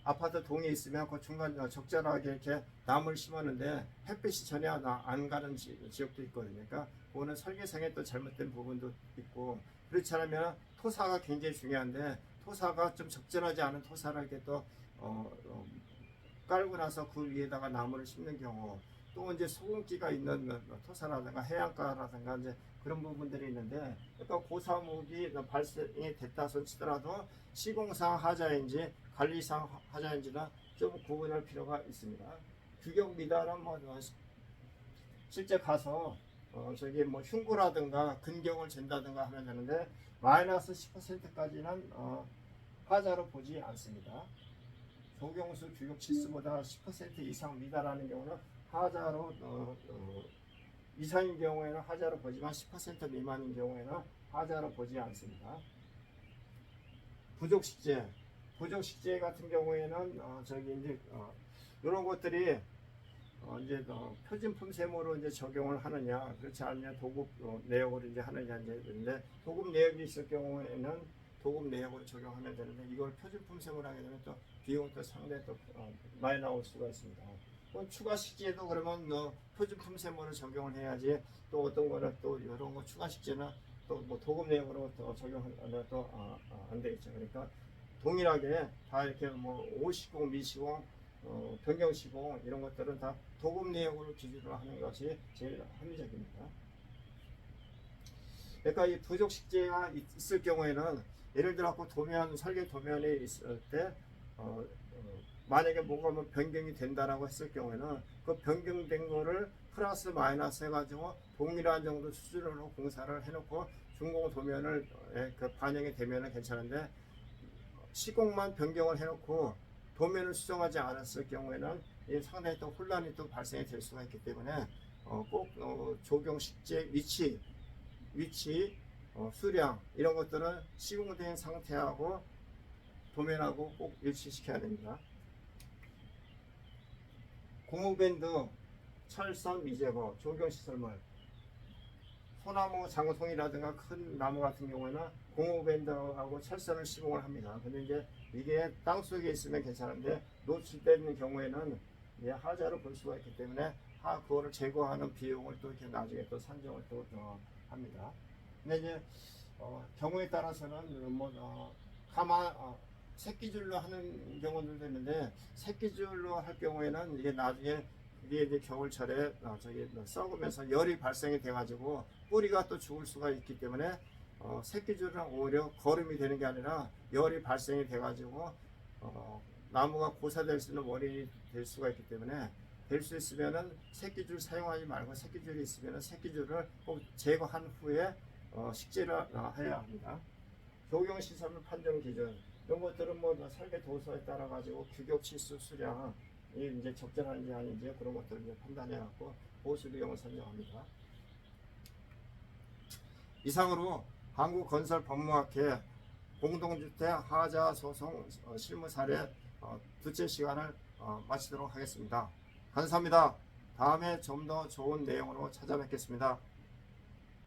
아파트 동에 있으면 그 중간 적절하게 이렇게 나무를 심었는데 햇빛이 전혀 안 가는 지역도 있거든요. 그러니까 그거는 설계상에 또 잘못된 부분도 있고, 그렇지 않으면 토사가 굉장히 중요한데, 토사가 좀 적절하지 않은 토사를 이렇게 또 깔고 나서 그 위에다가 나무를 심는 경우, 또 이제 소금기가 있는 토사라든가 해안가라든가 이제 그런 부분들이 있는데, 그러니까 고사목이 발생이 됐다 손치더라도 시공상 하자인지 관리상 하자인지는 좀 구분할 필요가 있습니다. 규격 미달은 뭐 실제 가서 저기 뭐 흉구라든가 근경을 잰다든가 하면 되는데, 마이너스 10%까지는 하자로 보지 않습니다. 조경수 규격 치수보다 10% 이상 미달하는 경우는 하자로 이상인 경우에는 하자로 보지만 10% 미만인 경우에는 하자로 보지 않습니다. 부족 식재 같은 경우에는 저기 이제 이런 것들이 이제 표준품 세무로 이제 적용을 하느냐, 그렇지 않느냐, 도급 내역으로 이제 하느냐 이제 있는데, 도급 내역이 있을 경우에는 도급 내역으로 적용하면 되는데, 이걸 표준품 세무로 하게 되면 또 비용이 또 상당히 또 많이 나올 수가 있습니다. 추가 식재도 그러면 표준품 세무를 적용을 해야지, 또 어떤 거는 또 이런 거 추가 식재는 또 뭐 도급 내역으로 또 적용하면 또 안 되겠죠. 그러니까 동일하게 다 이렇게 뭐 오시공, 미시공, 변경시공 이런 것들은 다 도급 내역으로 기준으로 하는 것이 제일 합리적입니다. 그러니까 이 부족 식재가 있을 경우에는, 예를 들어 설계 도면이 있을 때 만약에 뭔가 뭐 변경이 된다라고 했을 경우에는 그 변경된 거를 플러스 마이너스 해가지고 동일한 정도 수준으로 공사를 해놓고 준공 도면을 그 반영이 되면은 괜찮은데, 시공만 변경을 해놓고 도면을 수정하지 않았을 경우에는 상당히 또 혼란이 또 발생이 될 수가 있기 때문에 꼭 조경 식재 위치, 수량 이런 것들은 시공된 상태하고 도면하고 꼭 일치시켜야 됩니다. 고무밴드, 철선 미제거, 조경시설물, 소나무 장송이라든가 큰 나무 같은 경우에는 고무밴드하고 철선을 시공을 합니다. 근데 이제 이게 땅속에 있으면 괜찮은데 노출되는 경우에는 하자로 볼 수가 있기 때문에 그거를 제거하는 비용을 또 이렇게 나중에 또 산정을 또 합니다. 근데 이제 경우에 따라서는 새끼줄로 하는 경우들도 있는데, 새끼줄로 할 경우에는 이게 나중에 이게 이제 겨울철에 썩으면서 열이 발생이 돼가지고 뿌리가 또 죽을 수가 있기 때문에 새끼줄은 오히려 거름이 되는 게 아니라 열이 발생이 돼가지고 나무가 고사될 수 있는 원인이 될 수가 있기 때문에, 될 수 있으면은 새끼줄 사용하지 말고 새끼줄이 있으면은 새끼줄을 꼭 제거한 후에 식재를 해야 합니다. 조경시설물 판정 기준, 이런 것들은 뭐 설계 도서에 따라 가지고 규격 치수 수량이 이제 적절한지 아닌지 그런 것들을 이제 판단해 갖고 보수 비용을 산정합니다. 이상으로 한국건설법무학회 공동주택 하자 소송 실무 사례 둘째 시간을 마치도록 하겠습니다. 감사합니다. 다음에 좀 더 좋은 내용으로 찾아뵙겠습니다.